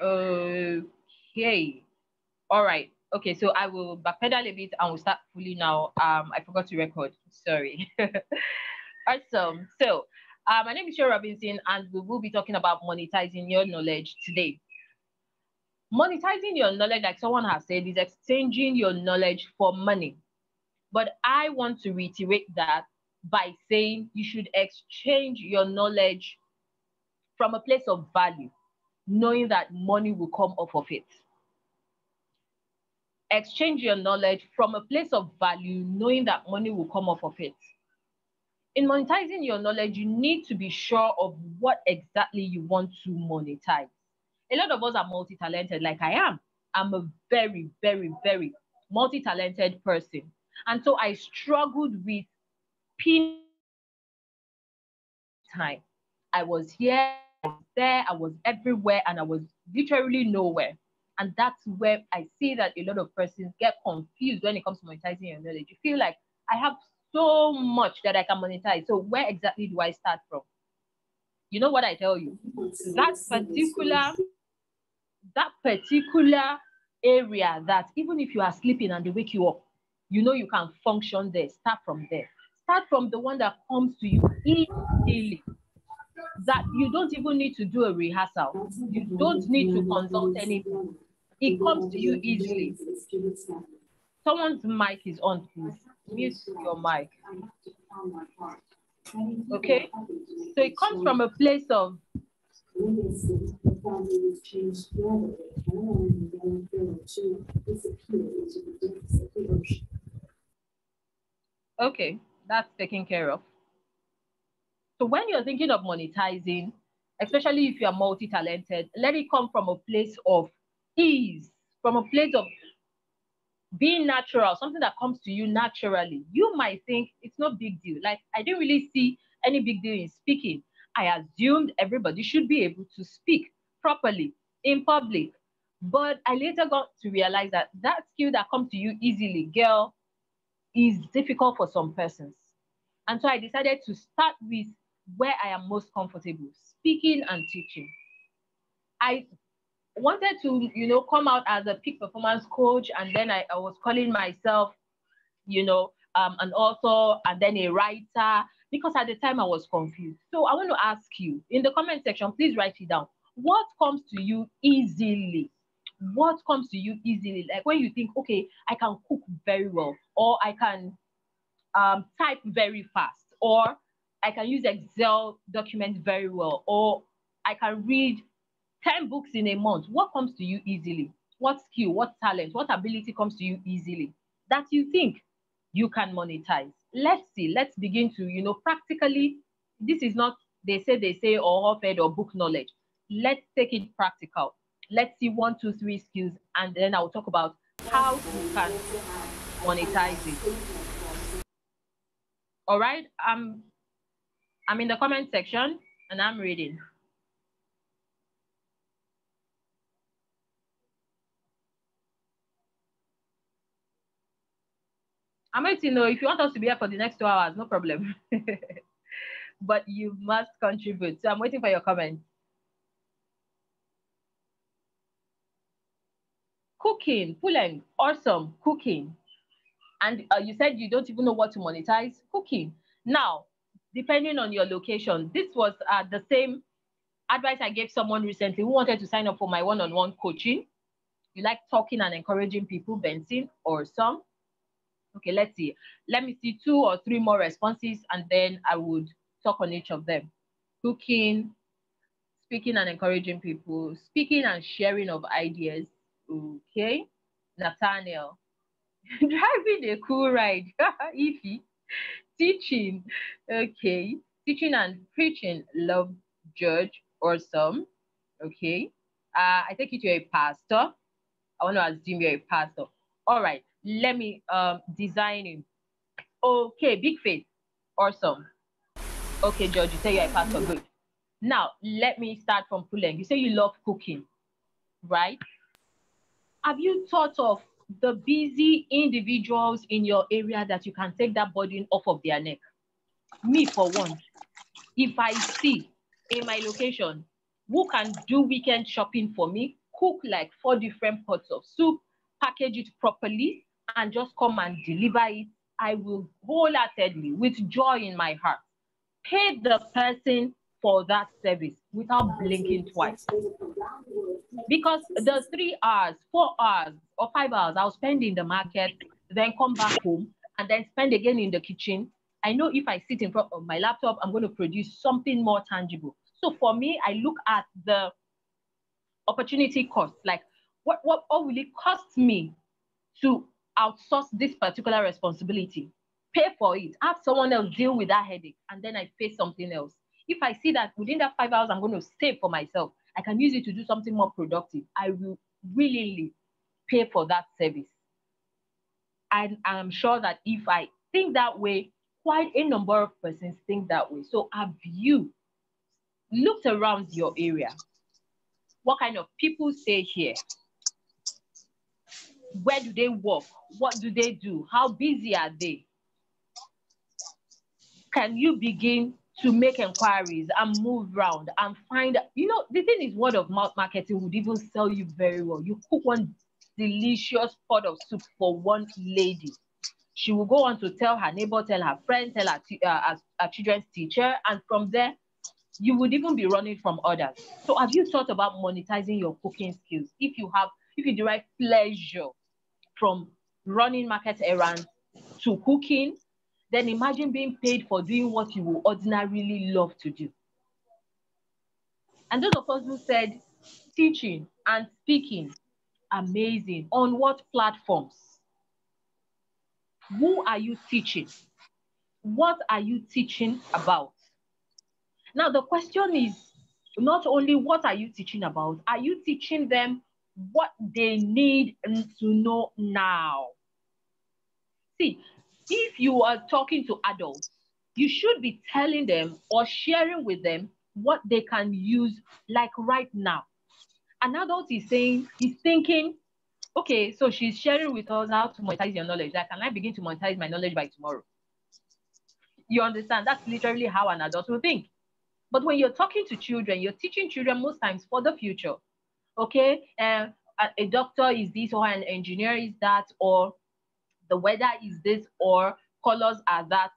Okay. All right. Okay, so I will backpedal a bit and we'll start fully now. I forgot to record. Sorry. Awesome. So, my name is Seun Robinson, and we will be talking about monetizing your knowledge today. Monetizing your knowledge, like someone has said, is exchanging your knowledge for money. But I want to reiterate that by saying you should exchange your knowledge from a place of value, knowing that money will come off of it. Exchange your knowledge from a place of value, knowing that money will come off of it. In monetizing your knowledge, you need to be sure of what exactly you want to monetize. A lot of us are multi-talented, like I am. I'm a very, very, very multi-talented person. And so I struggled with pinning time. I was here, I was there, I was everywhere, and I was literally nowhere. And that's where I see that a lot of persons get confused when it comes to monetizing your knowledge. You feel like I have so much that I can monetize. So where exactly do I start from? You know what I tell you? That particular area that even if you are sleeping and they wake you up, you know you can function there. Start from there. Start from the one that comes to you easily, that you don't even need to do a rehearsal. You don't need to consult anything. It comes to you easily. Someone's mic is on, please. Mute your mic. Okay? So it comes from a place of okay, that's taken care of. So when you're thinking of monetizing, especially if you are multi-talented, let it come from a place of ease, from a place of being natural, something that comes to you naturally. You might think it's no big deal. Like, I didn't really see any big deal in speaking. I assumed everybody should be able to speak properly in public. But I later got to realize that that skill that comes to you easily, girl, is difficult for some persons. And so I decided to start with where I am most comfortable, speaking and teaching. I wanted to, come out as a peak performance coach, and then I was calling myself, an author and then a writer, because at the time I was confused. So I want to ask you in the comment section, please write it down. What comes to you easily? What comes to you easily? Like when you think, okay, I can cook very well, or I can type very fast, or I can use Excel documents very well, or I can read 10 books in a month. What comes to you easily? What skill, what talent, what ability comes to you easily that you think you can monetize? Let's see. Let's begin to, practically, this is not they say, or offered or book knowledge. Let's take it practical. Let's see 1, 2, 3 skills, and then I'll talk about how you can monetize it. All right. I'm in the comment section and I'm reading. I'm going to know if you want us to be here for the next 2 hours, no problem. But you must contribute. So I'm waiting for your comment. Cooking, Puleng, awesome, cooking. And you said you don't even know what to monetize? Cooking. Now, depending on your location, this was the same advice I gave someone recently who wanted to sign up for my one-on-one coaching. You like talking and encouraging people, Benson, or some? Okay, let's see. Let me see 2 or 3 more responses, and then I would talk on each of them. Cooking, speaking and encouraging people, speaking and sharing of ideas. Okay. Nathaniel, driving a cool ride. Ify, teaching. Okay. Teaching and preaching. Love, George, awesome. Okay. I take it you're a pastor. I want to assume you're a pastor. All right. Let me designing. Okay, big faith. Awesome. Okay, George, you say you're a pastor. Good. Now, let me start from Puleng. You say you love cooking, right? Have you thought of the busy individuals in your area that you can take that burden off of their neck? Me, for one, if I see in my location who can do weekend shopping for me, cook like 4 different pots of soup, package it properly, and just come and deliver it, I will wholeheartedly, with joy in my heart, pay the person for that service without blinking twice. Because the 3 hours, 4 hours, or 5 hours I'll spend in the market, then come back home, and then spend again in the kitchen, I know if I sit in front of my laptop, I'm going to produce something more tangible. So for me, I look at the opportunity cost, like what will it cost me to outsource this particular responsibility, pay for it, have someone else deal with that headache, and then I pay something else. If I see that within that 5 hours I'm going to save for myself, I can use it to do something more productive, I will willingly pay for that service. And I'm sure that if I think that way, quite a number of persons think that way. So have you looked around your area? What kind of people stay here? Where do they work? What do they do? How busy are they? Can you begin to make inquiries and move around and find, the thing is, word of mouth marketing would even sell you very well. You cook one delicious pot of soup for one lady. She will go on to tell her neighbor, tell her friend, tell her children's teacher, and from there, you would even be running from others. So have you thought about monetizing your cooking skills? If you derive pleasure from running market errands to cooking, then imagine being paid for doing what you would ordinarily love to do. And those of us who said teaching and speaking, amazing. On what platforms? Who are you teaching? What are you teaching about? Now, the question is not only what are you teaching about, are you teaching them what they need to know now? See, if you are talking to adults, you should be telling them or sharing with them what they can use like right now. An adult is thinking, okay, so she's sharing with us how to monetize your knowledge. Like, can I begin to monetize my knowledge by tomorrow? You understand? That's literally how an adult will think. But when you're talking to children, you're teaching children most times for the future. Okay, a doctor is this, or an engineer is that, or the weather is this, or colors are that.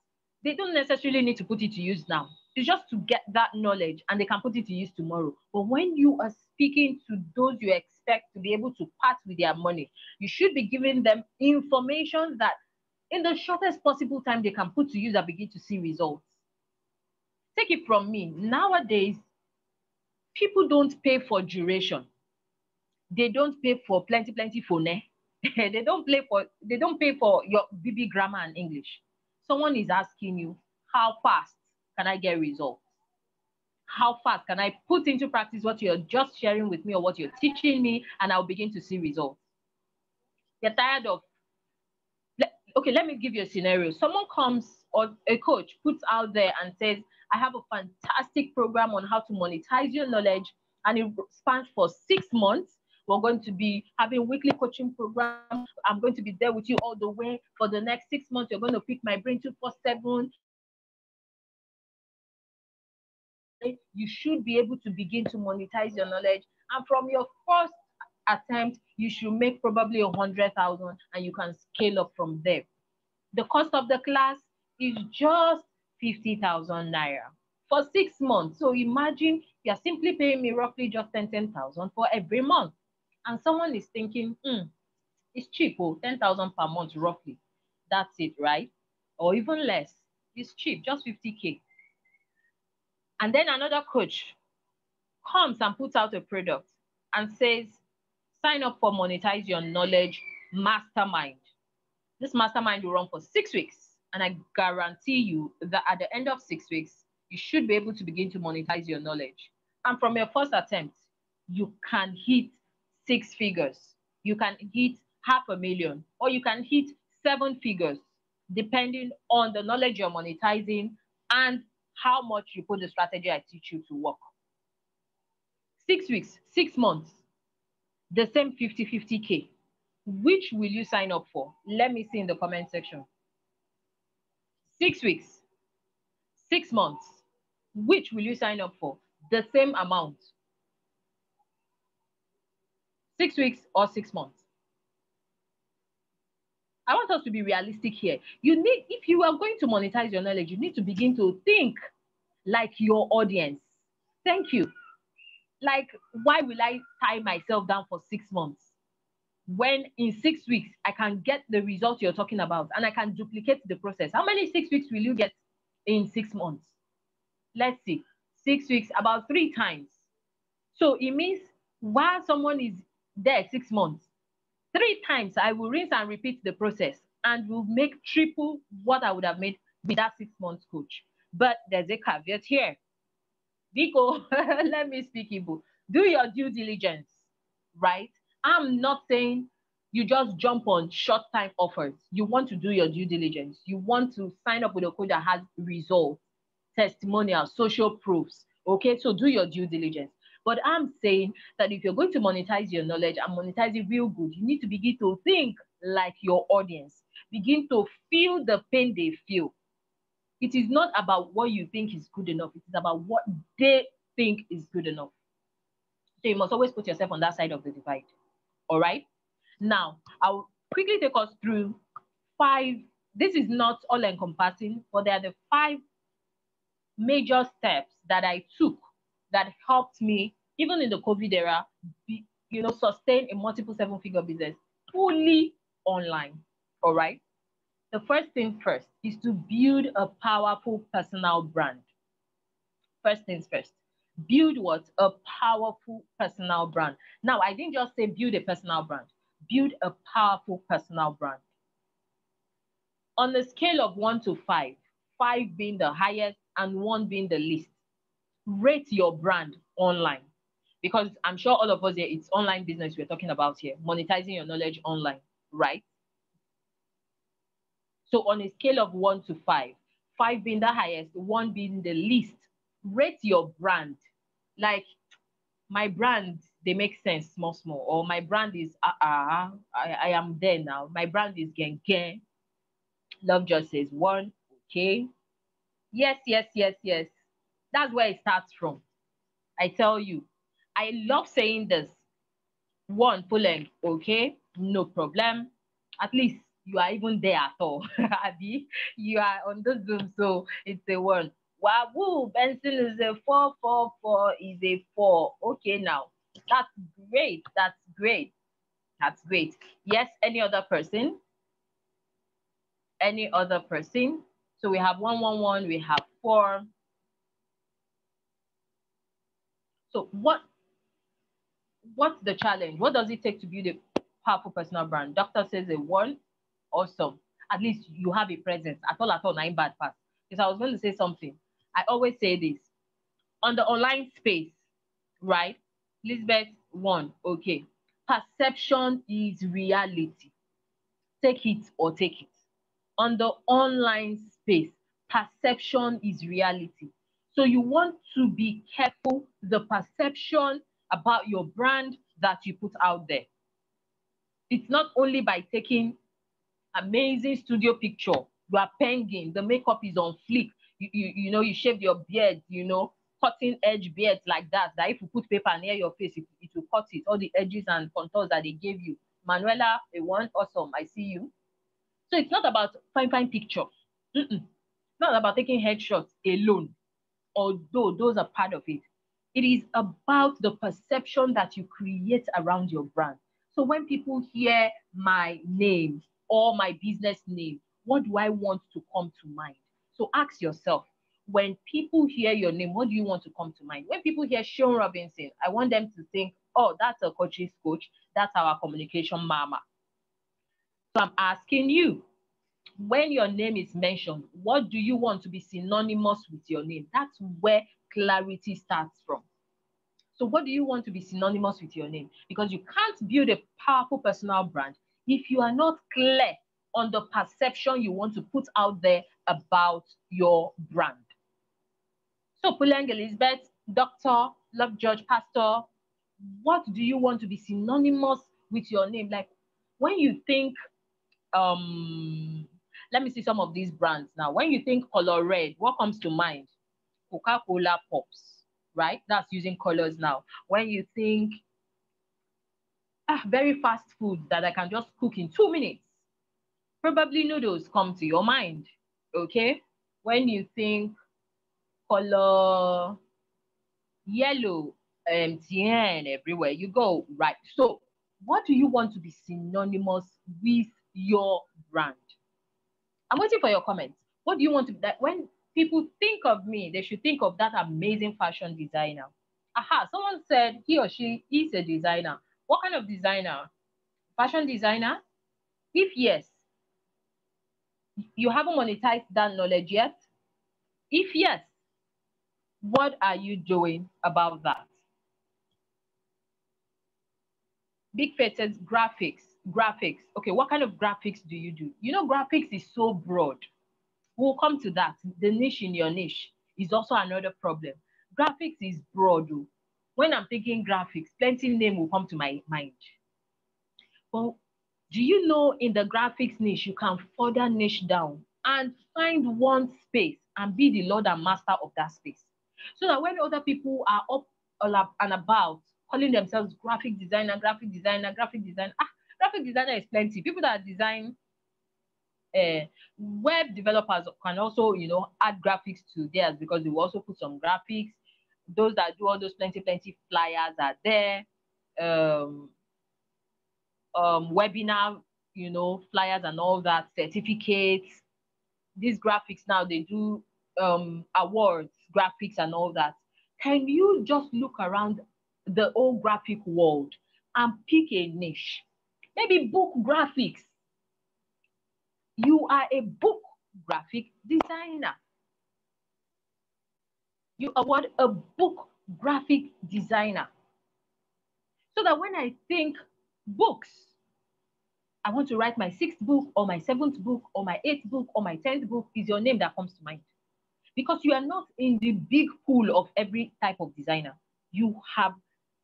They don't necessarily need to put it to use now. It's just to get that knowledge and they can put it to use tomorrow. But when you are speaking to those you expect to be able to part with their money, you should be giving them information that in the shortest possible time they can put to use and begin to see results. Take it from me. Nowadays, people don't pay for duration. They don't pay for plenty phone. They don't pay for your BB grammar and English. Someone is asking you, how fast can I get results? How fast can I put into practice what you're just sharing with me or what you're teaching me, and I'll begin to see results? You're tired of, okay, let me give you a scenario. Someone comes, or a coach puts out there and says, I have a fantastic program on how to monetize your knowledge, and it spans for 6 months. We're going to be having weekly coaching program. I'm going to be there with you all the way for the next 6 months. You're going to pick my brain 247. You should be able to begin to monetize your knowledge. And from your first attempt, you should make probably 100,000, and you can scale up from there. The cost of the class is just 50,000 naira for 6 months. So imagine you're simply paying me roughly just 10,000 for every month. And someone is thinking, it's cheap, 10,000 per month roughly. That's it, right? Or even less. It's cheap, just 50K. And then another coach comes and puts out a product and says, sign up for Monetize Your Knowledge Mastermind. This mastermind will run for 6 weeks. And I guarantee you that at the end of 6 weeks, you should be able to begin to monetize your knowledge. And from your first attempt, you can hit 6 figures. You can hit 500,000, or you can hit 7 figures, depending on the knowledge you're monetizing and how much you put the strategy I teach you to work. 6 weeks, 6 months, the same 50K. Which will you sign up for? Let me see in the comment section. 6 weeks, 6 months, which will you sign up for? The same amount. 6 weeks or 6 months? I want us to be realistic here. If you are going to monetize your knowledge, you need to begin to think like your audience. Thank you. Like, why will I tie myself down for 6 months when in 6 weeks I can get the results you're talking about and I can duplicate the process? How many 6 weeks will you get in 6 months? Let's see. 6 weeks, about 3 times. So it means while someone is there 6 months, 3 times I will rinse and repeat the process and will make triple what I would have made with that 6 months coach. But there's a caveat here. Biko, let me speak Igbo. Do your due diligence, right? I'm not saying you just jump on short time offers. You want to do your due diligence. You want to sign up with a coach that has results, testimonials, social proofs. Okay, so do your due diligence. But I'm saying that if you're going to monetize your knowledge and monetize it real good, you need to begin to think like your audience. Begin to feel the pain they feel. It is not about what you think is good enough. It is about what they think is good enough. So you must always put yourself on that side of the divide. All right. Now, I'll quickly take us through 5. This is not all encompassing, but they are the 5 major steps that I took that helped me, even in the COVID era, sustain a multiple 7-figure business fully online. All right. The first thing first is to build a powerful personal brand. First things first. Build what? A powerful personal brand. Now, I didn't just say build a personal brand. Build a powerful personal brand. On a scale of 1 to 5, 5 being the highest and 1 being the least, rate your brand online. Because I'm sure all of us here, it's online business we're talking about here. Monetizing your knowledge online, right? So on a scale of 1 to 5, 5 being the highest, 1 being the least, rate your brand. Like, my brand, they make sense small, or my brand is, I am there now. My brand is gen. Love just says 1, okay. Yes. That's where it starts from. I tell you, I love saying this. 1, full length, okay, no problem. At least you are even there at all. Abi, you are on the Zoom, so it's a 1. Wow, Benson is a 4 is a 4. Okay, now that's great. That's great. That's great. Yes, any other person? Any other person? So we have 1, we have 4. So what's the challenge? What does it take to build a powerful personal brand? Doctor says a 1. Awesome. At least you have a presence. At all, 9 bad pass. Because I was going to say something. I always say this. On the online space, right? Elizabeth, 1, okay. Perception is reality. Take it or take it. On the online space, perception is reality. So you want to be careful the perception about your brand that you put out there. It's not only by taking amazing studio picture, you are penging, the makeup is on fleek, you shaved your beard, cutting edge beard like that if you put paper near your face, it will cut it, all the edges and contours that they gave you. Manuela, a 1, awesome, I see you. So it's not about fine picture. It's not about taking headshots alone, although those are part of it. It is about the perception that you create around your brand. So when people hear my name or my business name, what do I want to come to mind? So ask yourself, when people hear your name, what do you want to come to mind? When people hear Seun Robinson, I want them to think, oh, that's a coach's coach. That's our communication mama. So I'm asking you, when your name is mentioned, what do you want to be synonymous with your name? That's where clarity starts from. So what do you want to be synonymous with your name? Because you can't build a powerful personal brand if you are not clear on the perception you want to put out there about your brand. So Puleng Elizabeth, Doctor, Love Judge, Pastor, what do you want to be synonymous with your name? Like when you think, let me see some of these brands now. When you think color red, what comes to mind? Coca-Cola Pops, right? That's using colors now. When you think, very fast food that I can just cook in 2 minutes. Probably noodles come to your mind. Okay, when you think color yellow, MTN everywhere you go, right? So, what do you want to be synonymous with your brand? I'm waiting for your comments. What do you want to that when people think of me, they should think of that amazing fashion designer. Aha, someone said he or she is a designer. What kind of designer? Fashion designer? If yes, you haven't monetized that knowledge yet. If yes, what are you doing about that? Big faces, graphics. Graphics. Okay, what kind of graphics do you do? You know, graphics is so broad. We'll come to that. The niche in your niche is also another problem. Graphics is broad. Oh. When I'm thinking graphics, plenty name will come to my mind. But do you know in the graphics niche, you can further niche down and find one space and be the Lord and Master of that space. So that when other people are up and about calling themselves graphic designer, graphic designer is plenty. People that design web developers can also, add graphics to theirs because they will also put some graphics. Those that do all those plenty flyers are there. Um, webinar, flyers and all that, certificates. These graphics now, they do awards, graphics and all that. Can you just look around the whole graphic world and pick a niche? Maybe book graphics. You are a book graphic designer. You are what? A book graphic designer. So that when I think books, I want to write my sixth book or my seventh book or my eighth book or my 10th book, is your name that comes to mind. Because you are not in the big pool of every type of designer. You have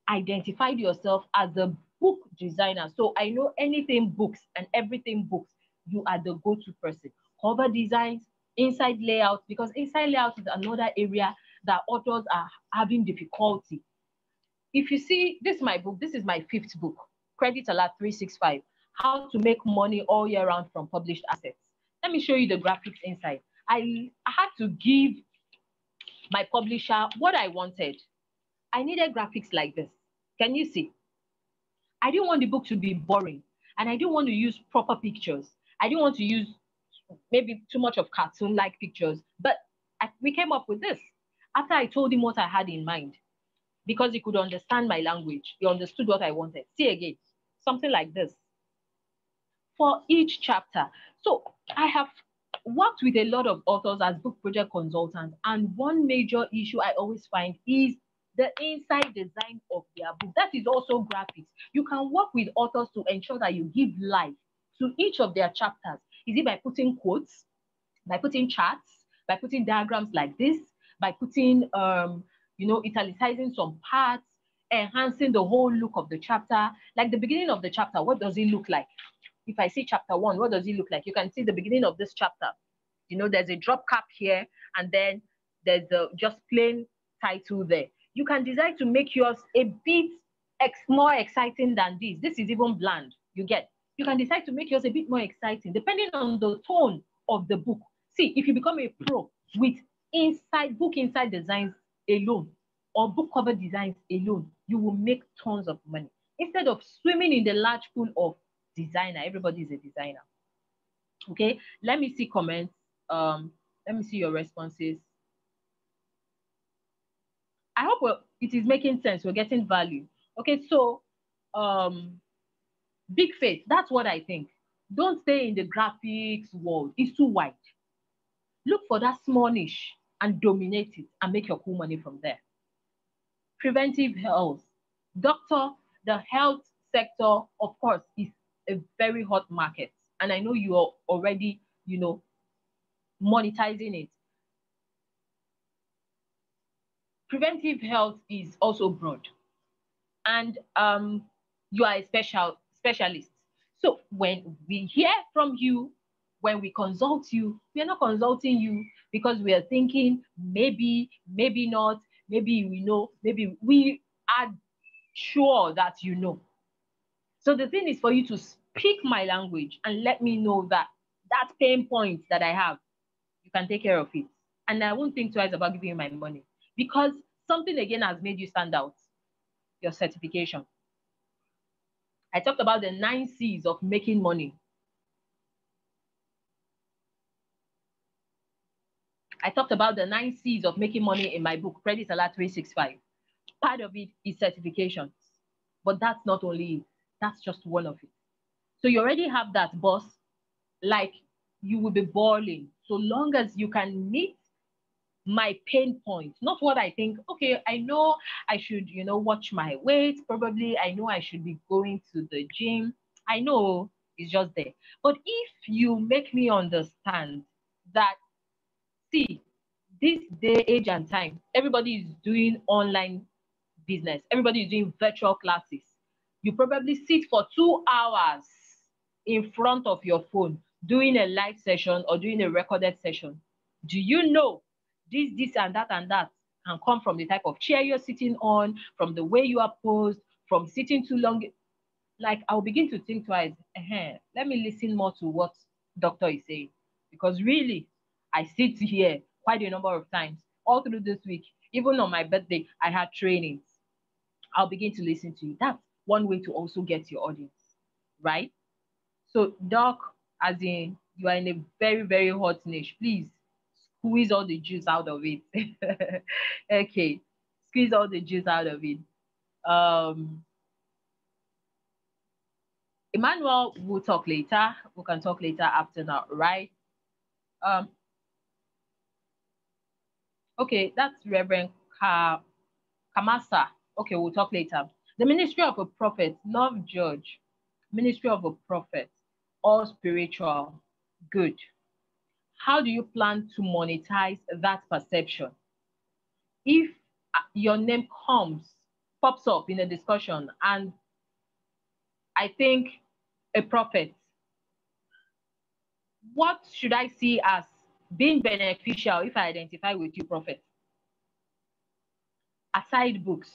identified yourself as a book designer. So I know anything books and everything books, you are the go-to person. Cover designs, inside layout, because inside layout is another area that authors are having difficulty. If you see, this is my book, this is my fifth book, Credit Alert 365, How to Make Money All Year Round from Published Assets. Let me show you the graphics inside. I had to give my publisher what I wanted. I needed graphics like this. Can you see? I didn't want the book to be boring, and I didn't want to use proper pictures. I didn't want to use maybe too much of cartoon-like pictures, but we came up with this after I told him what I had in mind, because he could understand my language. He understood what I wanted. See again, something like this for each chapter. So I have worked with a lot of authors as book project consultants, and one major issue I always find is the inside design of their book. That is also graphics. You can work with authors to ensure that you give life to each of their chapters. Is it by putting quotes, by putting charts, by putting diagrams like this, by putting, italicizing some parts, enhancing the whole look of the chapter? Like the beginning of the chapter, what does it look like? If I see chapter 1, what does it look like? You can see the beginning of this chapter. There's a drop cap here, and then there's a just plain title there. You can decide to make yours a bit more exciting than this. This is even bland, you get. You can decide to make yours a bit more exciting, depending on the tone of the book. See, if you become a pro with book inside designs alone, or book cover designs alone, you will make tons of money. Instead of swimming in the large pool of designer, everybody is a designer. Okay, let me see comments. Let me see your responses. I hope it is making sense. We're getting value. Okay, so big faith. That's what I think. Don't stay in the graphics world. It's too wide. Look for that small niche and dominate it and make your cool money from there. Preventive health. Doctor, the health sector, of course, is a very hot market. And I know you are already, monetizing it. Preventive health is also broad. And you are a specialist. So when we hear from you, when we consult you, we are not consulting you because we are thinking maybe not, maybe we know, maybe we are sure that you know. So the thing is for you to speak my language and let me know that that pain point that I have, you can take care of it. And I won't think twice about giving you my money because something again has made you stand out, your certification. I talked about the 9 C's of making money. I talked about the 9 C's of making money in my book, Credit Alert 365. Part of it is certifications, but that's not only it. That's just one of it. So you already have that, boss. Like, you will be balling so long as you can meet my pain point, not what I think. Okay, I know I should, watch my weight. Probably I know I should be going to the gym. I know it's just there. But if you make me understand that, see, this day, age, and time, everybody is doing online business, everybody is doing virtual classes. You probably sit for 2 hours in front of your phone doing a live session or doing a recorded session. Do you know this, and that can come from the type of chair you're sitting on, from the way you are posed, from sitting too long? Like, I'll begin to think twice. Let me listen more to what doctor is saying. Because really, I sit here quite a number of times all through this week. Even on my birthday, I had trainings. I'll begin to listen to you. That's one way to also get your audience, right? So, doc, as in, you are in a very, very hot niche. Please squeeze all the juice out of it. Okay, squeeze all the juice out of it. Emmanuel, we'll talk later. We can talk later after now, right? Um, okay, that's Reverend Kamasa. Okay, we'll talk later. The ministry of a prophet, love judge. Ministry of a prophet, all spiritual, good. How do you plan to monetize that perception? If your name pops up in a discussion, and I think a prophet, what should I see as being beneficial if I identify with you, prophet? Aside books,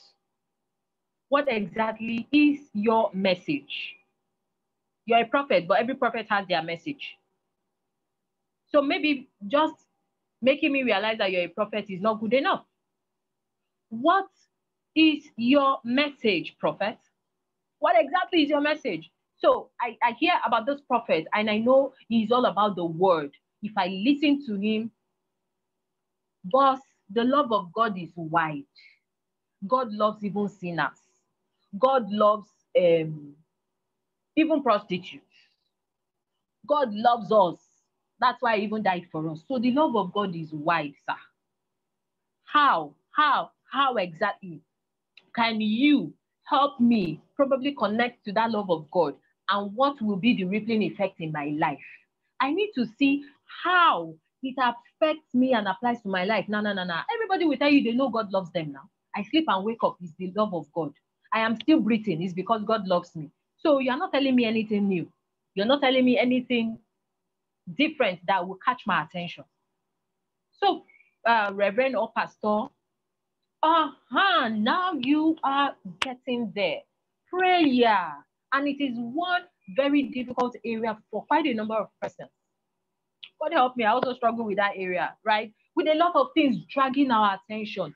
what exactly is your message? You're a prophet, but every prophet has their message. So maybe just making me realize that you're a prophet is not good enough. What is your message, prophet? What exactly is your message? So I hear about this prophet and I know he's all about the word. If I listen to him, boss, the love of God is wide. God loves even sinners. God loves even prostitutes. God loves us. That's why he even died for us. So the love of God is wide, sir. How exactly can you help me probably connect to that love of God? And what will be the rippling effect in my life? I need to see how it affects me and applies to my life. No. Everybody will tell you they know God loves them now. I sleep and wake up, it's the love of God. I am still breathing, it's because God loves me. So you're not telling me anything new. You're not telling me anything different that will catch my attention. So, Reverend or Pastor, now you are getting there. Prayer. And it is one very difficult area for quite a number of persons. God help me, I also struggle with that area, right? With a lot of things dragging our attention.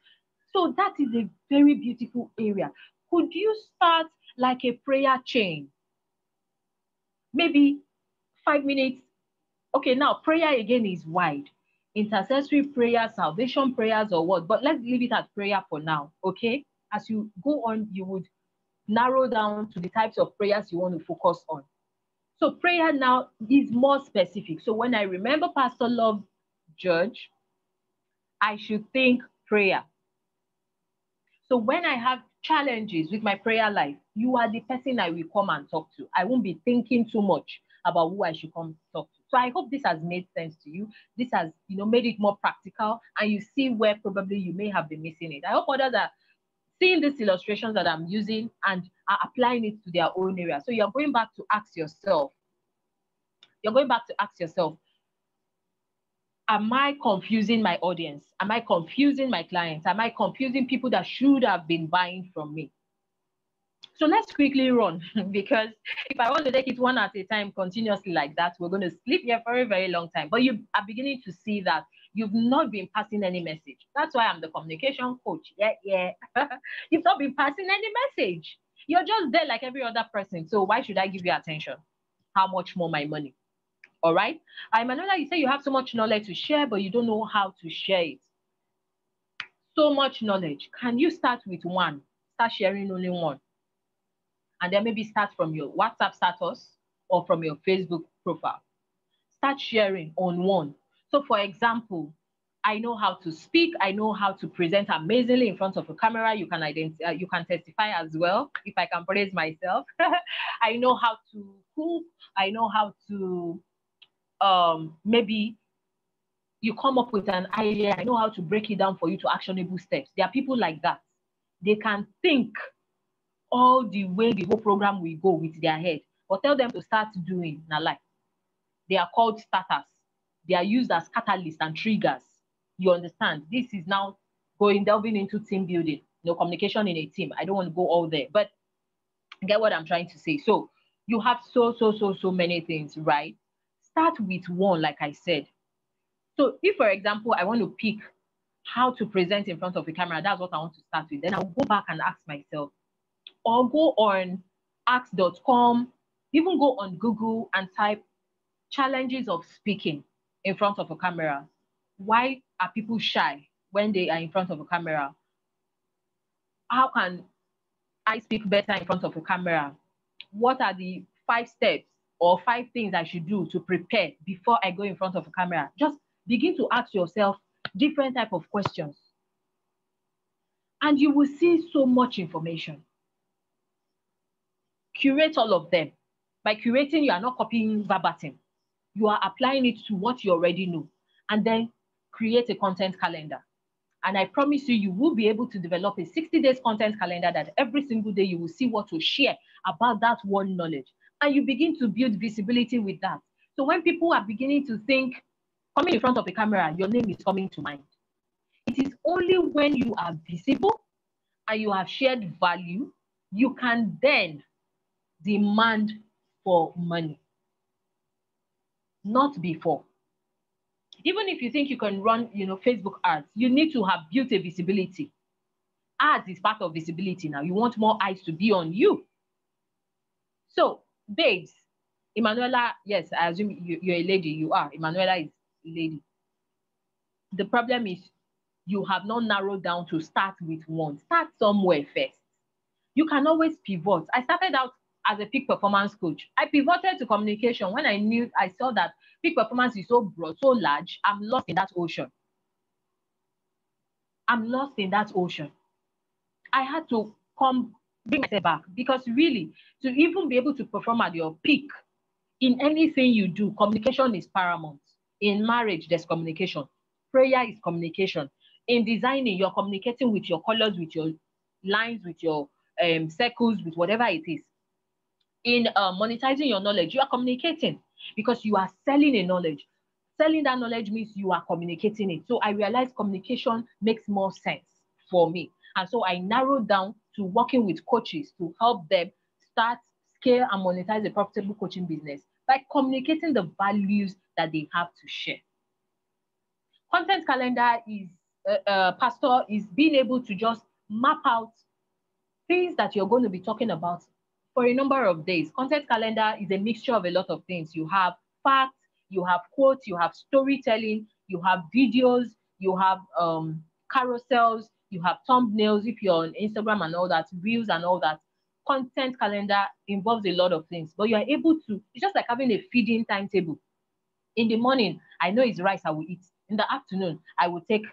So that is a very beautiful area. Could you start like a prayer chain? Maybe 5 minutes. Okay, now prayer again is wide. Intercessory prayer, salvation prayers, or what? But let's leave it at prayer for now, okay? As you go on, you would narrow down to the types of prayers you want to focus on. So prayer now is more specific. So when I remember Pastor Love Judge, I should think prayer. So when I have challenges with my prayer life, you are the person I will come and talk to. I won't be thinking too much about who I should come talk to. So I hope this has made sense to you. This has, made it more practical, and you see where probably you may have been missing it. I hope others are seeing these illustrations that I'm using and are applying it to their own area. So you're going back to ask yourself, am I confusing my audience? Am I confusing my clients? Am I confusing people that should have been buying from me? So let's quickly run because if I want to take it one at a time continuously like that, we're going to sleep here for a very long time. But you are beginning to see that you've not been passing any message. That's why I'm the communication coach. Yeah. You've not been passing any message. You're just there like every other person. So why should I give you attention? How much more my money? All right. Manuela, you say you have so much knowledge to share, but you don't know how to share it. So much knowledge. Can you start with one? Start sharing only one. And then maybe start from your WhatsApp status or from your Facebook profile. Start sharing on one. So for example, I know how to speak. I know how to present amazingly in front of a camera. You can you can testify as well, if I can praise myself. I know how to cook. I know how to maybe you come up with an idea. I know how to break it down for you to actionable steps. There are people like that. They can think all the way the whole program will go with their head, but tell them to start doing na lie. They are called starters. They are used as catalysts and triggers. You understand? This is now delving into team building, communication in a team. I don't want to go all there, but get what I'm trying to say. So you have so many things, right? Start with one, like I said. So if, for example, I want to pick how to present in front of a camera, that's what I want to start with. Then I'll go back and ask myself, or go on ask.com, even go on Google and type challenges of speaking in front of a camera. Why are people shy when they are in front of a camera? How can I speak better in front of a camera? What are the 5 steps or 5 things I should do to prepare before I go in front of a camera? Just begin to ask yourself different type of questions. And you will see so much information. Curate all of them. By curating, you are not copying verbatim. You are applying it to what you already know. And then create a content calendar. And I promise you, you will be able to develop a 60 days content calendar that every single day you will see what to share about that one knowledge. And you begin to build visibility with that. So when people are beginning to think, coming in front of a camera, your name is coming to mind. It is only when you are visible and you have shared value, you can then demand for money. Not before. Even if you think you can run, Facebook ads, you need to have built a visibility. Ads is part of visibility now. You want more eyes to be on you. So, babes, Emanuela, yes, I assume you're a lady. You are. Emanuela is a lady. The problem is you have not narrowed down to start with one. Start somewhere first. You can always pivot. I started out as a peak performance coach. I pivoted to communication when I saw that peak performance is so broad, so large. I'm lost in that ocean. I'm lost in that ocean. I had to bring myself back, because really, to even be able to perform at your peak in anything you do, communication is paramount. In marriage, there's communication. Prayer is communication. In designing, you're communicating with your colors, with your lines, with your circles, with whatever it is. In monetizing your knowledge, you are communicating because you are selling a knowledge. Selling that knowledge means you are communicating it. So I realized communication makes more sense for me. And so I narrowed down to working with coaches to help them start, scale, and monetize a profitable coaching business by communicating the values that they have to share. Content calendar is, Pastor, is being able to just map out things that you're going to be talking about for a number of days. Content calendar is a mixture of a lot of things. You have facts, you have quotes, you have storytelling, you have videos, you have carousels, you have thumbnails if you're on Instagram and all that, reels and all that. Content calendar involves a lot of things, but you are able to, it's just like having a feeding timetable. In the morning, I know it's rice I will eat. In the afternoon, I will take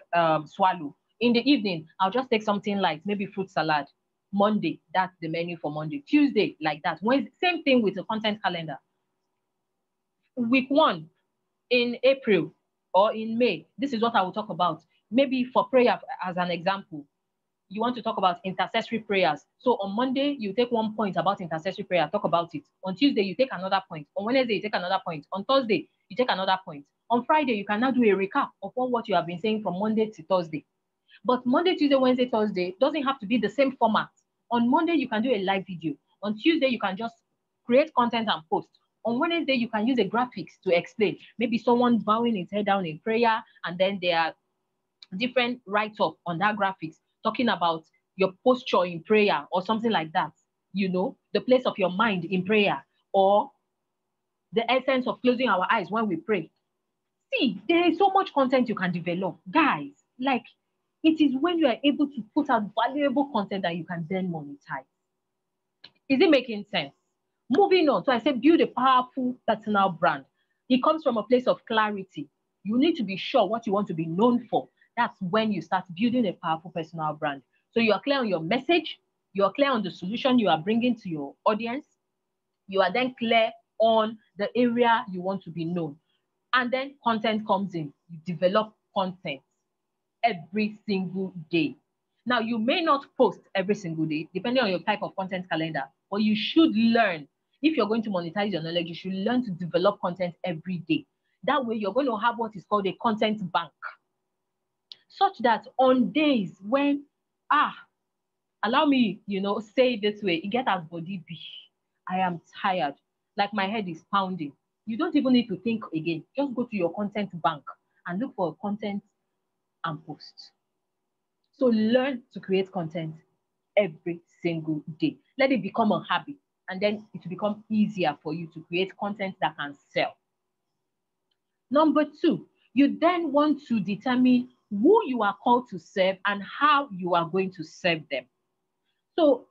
swallow. In the evening, I'll just take something light, maybe fruit salad. Monday, that's the menu for Monday. Tuesday, like that. Wednesday, same thing with the content calendar. Week 1 in April or in May, this is what I will talk about. Maybe for prayer, as an example, you want to talk about intercessory prayers. So on Monday, you take one point about intercessory prayer, talk about it. On Tuesday, you take another point. On Wednesday, you take another point. On Thursday, you take another point. On Friday, you can now do a recap of what you have been saying from Monday to Thursday. But Monday, Tuesday, Wednesday, Thursday doesn't have to be the same format On Monday, you can do a live video. On Tuesday, you can just create content and post. On Wednesday, you can use a graphics to explain. Maybe someone bowing his head down in prayer, and then there are different write-up on that graphics talking about your posture in prayer or something like that. You know, the place of your mind in prayer, or the essence of closing our eyes when we pray. See, there is so much content you can develop. Guys, like, it is when you are able to put out valuable content that you can then monetize. Is it making sense? Moving on. So I said build a powerful personal brand. It comes from a place of clarity. You need to be sure what you want to be known for. That's when you start building a powerful personal brand. So you are clear on your message. You are clear on the solution you are bringing to your audience. You are then clear on the area you want to be known. And then content comes in. You develop content every single day. Now, you may not post every single day, depending on your type of content calendar, but you should learn. If you're going to monetize your knowledge, you should learn to develop content every day. That way, you're going to have what is called a content bank, such that on days when, allow me, say it this way, it get as body be. I am tired, like my head is pounding. You don't even need to think again. Just go to your content bank and look for content and post. So learn to create content every single day. Let it become a habit, and then it will become easier for you to create content that can sell. Number two, you then want to determine who you are called to serve and how you are going to serve them. So,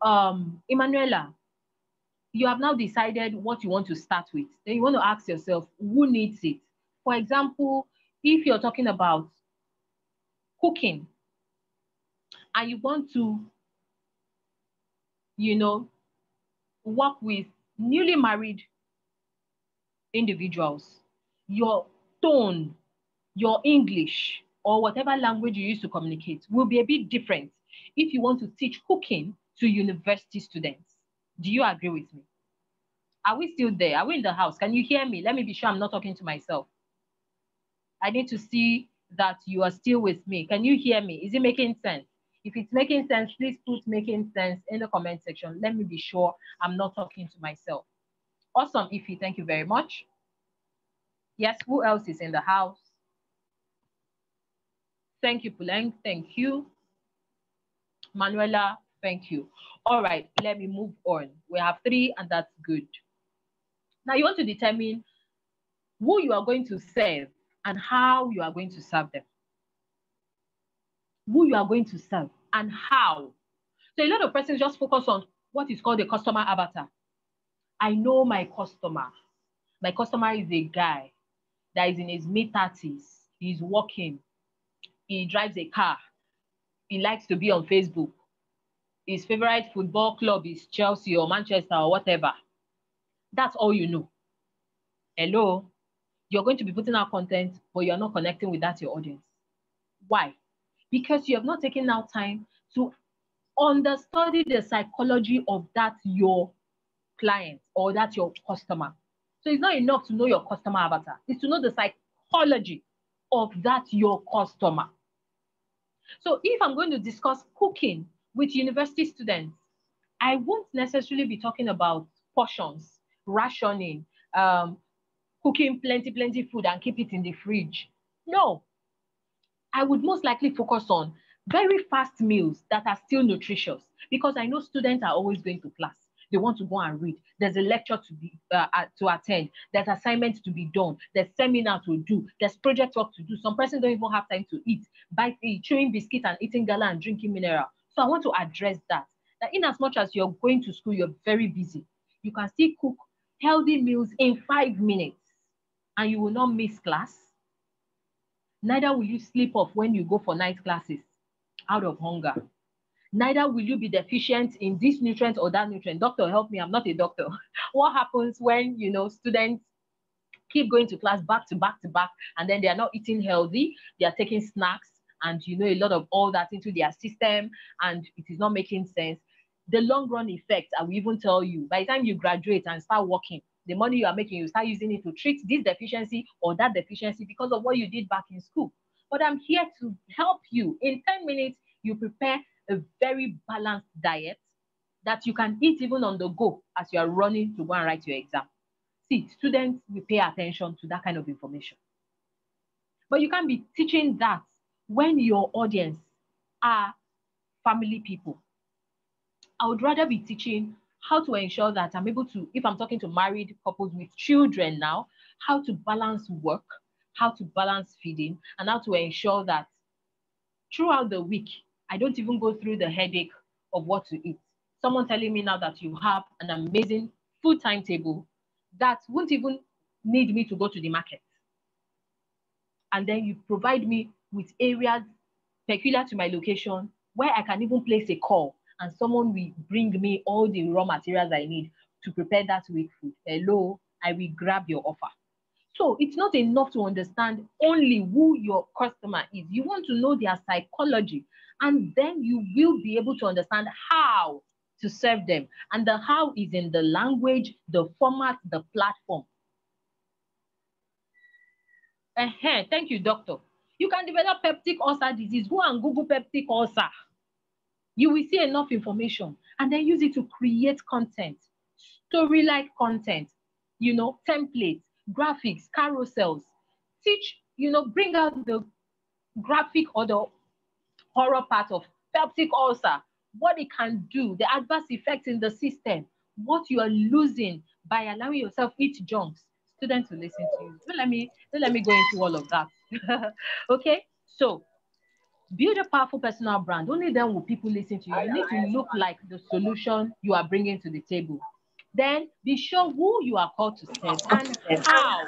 Emanuela, you have now decided what you want to start with. Then you want to ask yourself, who needs it? For example, if you're talking about cooking and you want to, work with newly married individuals, your tone, your English, or whatever language you use to communicate will be a bit different if you want to teach cooking to university students. Do you agree with me? Are we still there? Are we in the house? Can you hear me? Let me be sure I'm not talking to myself. I need to see that you are still with me. Can you hear me? Is it making sense? If it's making sense, please put making sense in the comment section. Let me be sure I'm not talking to myself. Awesome, Ify. Thank you very much. Yes, who else is in the house? Thank you, Puleng. Thank you. Manuela, thank you. All right, let me move on. We have 3, and that's good. Now you want to determine who you are going to serve and how you are going to serve them. Who you are going to serve and how. So a lot of persons just focus on what is called a customer avatar. I know my customer. My customer is a guy that is in his mid-30s. He's working. He drives a car. He likes to be on Facebook. His favorite football club is Chelsea or Manchester or whatever. That's all you know. Hello? You're going to be putting out content, but you're not connecting with that your audience. Why? Because you have not taken out time to understudy the psychology of that your client or that your customer. So it's not enough to know your customer avatar. It's to know the psychology of that your customer. So if I'm going to discuss cooking with university students, I won't necessarily be talking about portions, rationing, cooking plenty food and keep it in the fridge. No, I would most likely focus on very fast meals that are still nutritious, because I know students are always going to class. They want to go and read. There's a lecture to attend. There's assignments to be done. There's seminar to do. There's project work to do. Some persons don't even have time to eat, chewing biscuit and eating gala and drinking mineral. So I want to address that. That in as much as you're going to school, you're very busy. You can still cook healthy meals in 5 minutes and you will not miss class. Neither will you sleep off when you go for night classes out of hunger. Neither will you be deficient in this nutrient or that nutrient. Doctor, help me, I'm not a doctor. What happens when, students keep going to class back to back, and then they are not eating healthy, they are taking snacks and, a lot of all that into their system, and it is not making sense. The long run effect, I will even tell you, by the time you graduate and start working, the money you are making, you start using it to treat this deficiency or that deficiency because of what you did back in school. But I'm here to help you. In 10 minutes, you prepare a very balanced diet that you can eat even on the go as you are running to go and write your exam. See, students will pay attention to that kind of information. But you can't be teaching that when your audience are family people. I would rather be teaching how to ensure that I'm able to, if I'm talking to married couples with children now, how to balance work, how to balance feeding, and how to ensure that throughout the week, I don't even go through the headache of what to eat. Someone telling me now that you have an amazing food timetable that won't even need me to go to the market. And then you provide me with areas peculiar to my location where I can even place a call and someone will bring me all the raw materials I need to prepare that week food. Hello, I will grab your offer. So it's not enough to understand only who your customer is. You want to know their psychology, and then you will be able to understand how to serve them. And the how is in the language, the format, the platform. Thank you, doctor. You can develop peptic ulcer disease. Go and Google peptic ulcer. You will see enough information and then use it to create content, story-like content, templates, graphics, carousels. Teach, bring out the graphic or the horror part of peptic ulcer, what it can do, the adverse effects in the system, what you are losing by allowing yourself eat junks. Students will listen to you. Don't let me go into all of that. Okay, so build a powerful personal brand. Only then will people listen to you. You need to look like the solution you are bringing to the table. Then be sure who you are called to serve and how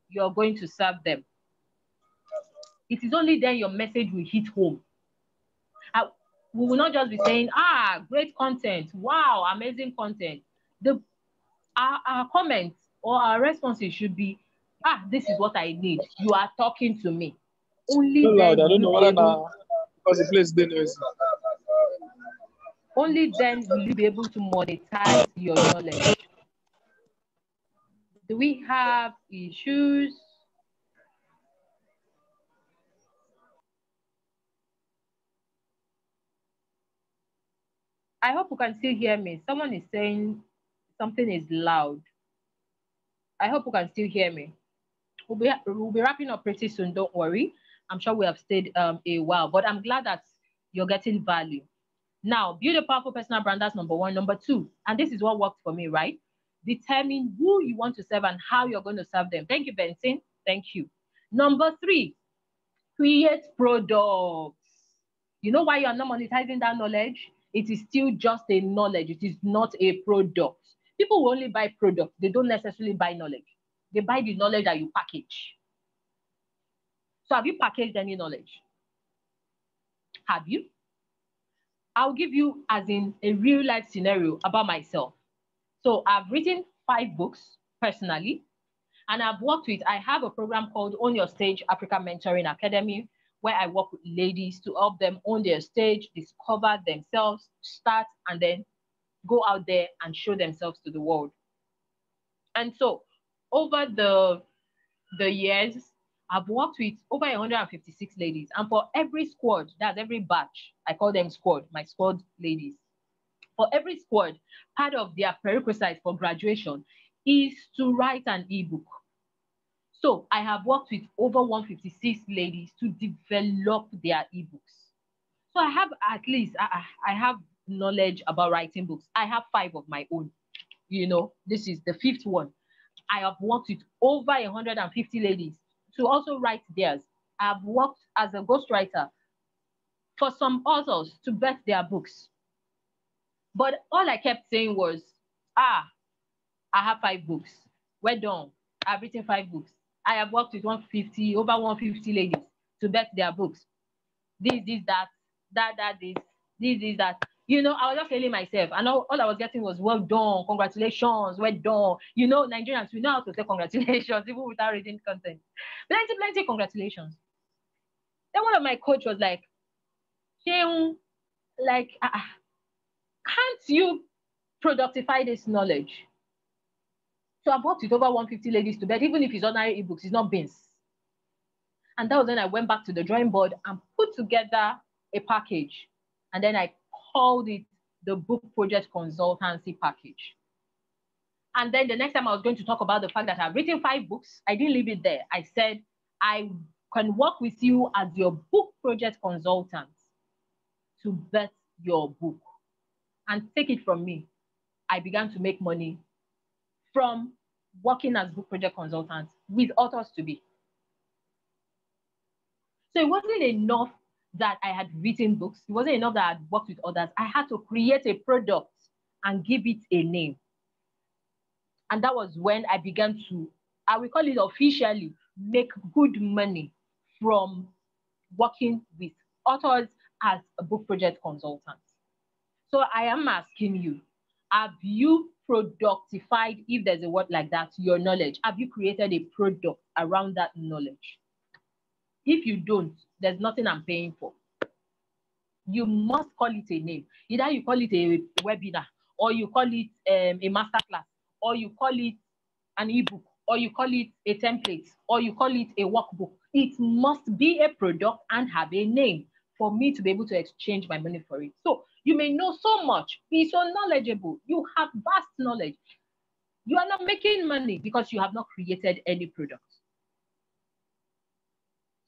you're going to serve them. It is only then your message will hit home. We will not just be saying, great content, wow, amazing content. Our comments or our responses should be, this is what I need. You are talking to me. Only then I don't know whether because the place is only then will you be able to monetize your knowledge. Do we have issues? I hope you can still hear me. Someone is saying something is loud. I hope you can still hear me. We'll be wrapping up pretty soon. Don't worry. I'm sure we have stayed a while, but I'm glad that you're getting value. Now, build a powerful personal brand. That's number one. Number two, and this is what worked for me, right? Determine who you want to serve and how you're going to serve them. Thank you, Benson. Thank you. Number three, create products. You know why you're not monetizing that knowledge? It is still just a knowledge. It is not a product. People will only buy products. They don't necessarily buy knowledge. They buy the knowledge that you package. So have you packaged any knowledge? Have you? I'll give you as in a real life scenario about myself. So I've written 5 books personally, and I have a program called Own Your Stage Africa Mentoring Academy, where I work with ladies to help them own their stage, discover themselves, start, and then go out there and show themselves to the world. And so over the years, I've worked with over 156 ladies. And for every squad, that's every batch, I call them squad, my squad ladies. For every squad, part of their prerequisite for graduation is to write an ebook. So I have worked with over 156 ladies to develop their ebooks. So I have at least, I have knowledge about writing books. I have 5 of my own. This is the 5th one. I have worked with over 150 ladies to also write theirs. I've worked as a ghostwriter for some authors to vet their books. But all I kept saying was, I have 5 books. We're done. I've written 5 books. I have worked with over 150 ladies to vet their books. This, that, this, that. I was just telling myself, and all I was getting was, well done, congratulations, well done. Nigerians, we know how to say congratulations, even without reading content. Plenty congratulations. Then one of my coach was like, Seun, can't you productify this knowledge? So I've worked with over 150 ladies to bed, even if it's ordinary ebooks, it's not beans. And that was when I went back to the drawing board and put together a package. And then I called it the book project consultancy package. And then the next time I was going to talk about the fact that I've written 5 books. I didn't leave it there. I said, I can work with you as your book project consultant to bet your book. And take it from me, I began to make money from working as book project consultant with authors to be. So it wasn't enough that I had written books. It wasn't enough that I had worked with others. I had to create a product and give it a name. And that was when I began to, I will call it officially, make good money from working with authors as a book project consultant. So I am asking you, have you productified, if there's a word like that, your knowledge? Have you created a product around that knowledge? If you don't, there's nothing I'm paying for. You must call it a name. Either you call it a webinar, or you call it a masterclass, or you call it an ebook, or you call it a template, or you call it a workbook. It must be a product and have a name for me to be able to exchange my money for it. So you may know so much, be so knowledgeable, you have vast knowledge. You are not making money because you have not created any product.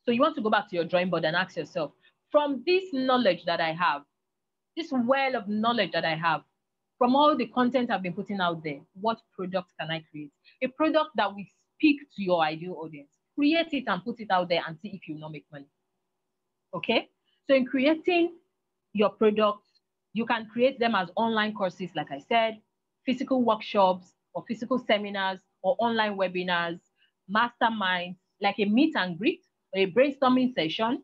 So you want to go back to your drawing board and ask yourself, from this knowledge that I have, this well of knowledge that I have, from all the content I've been putting out there, what product can I create? A product that will speak to your ideal audience. Create it and put it out there and see if you will not make money. Okay? So in creating your products, you can create them as online courses, like I said, physical workshops or physical seminars or online webinars, masterminds, like a meet and greet or a brainstorming session,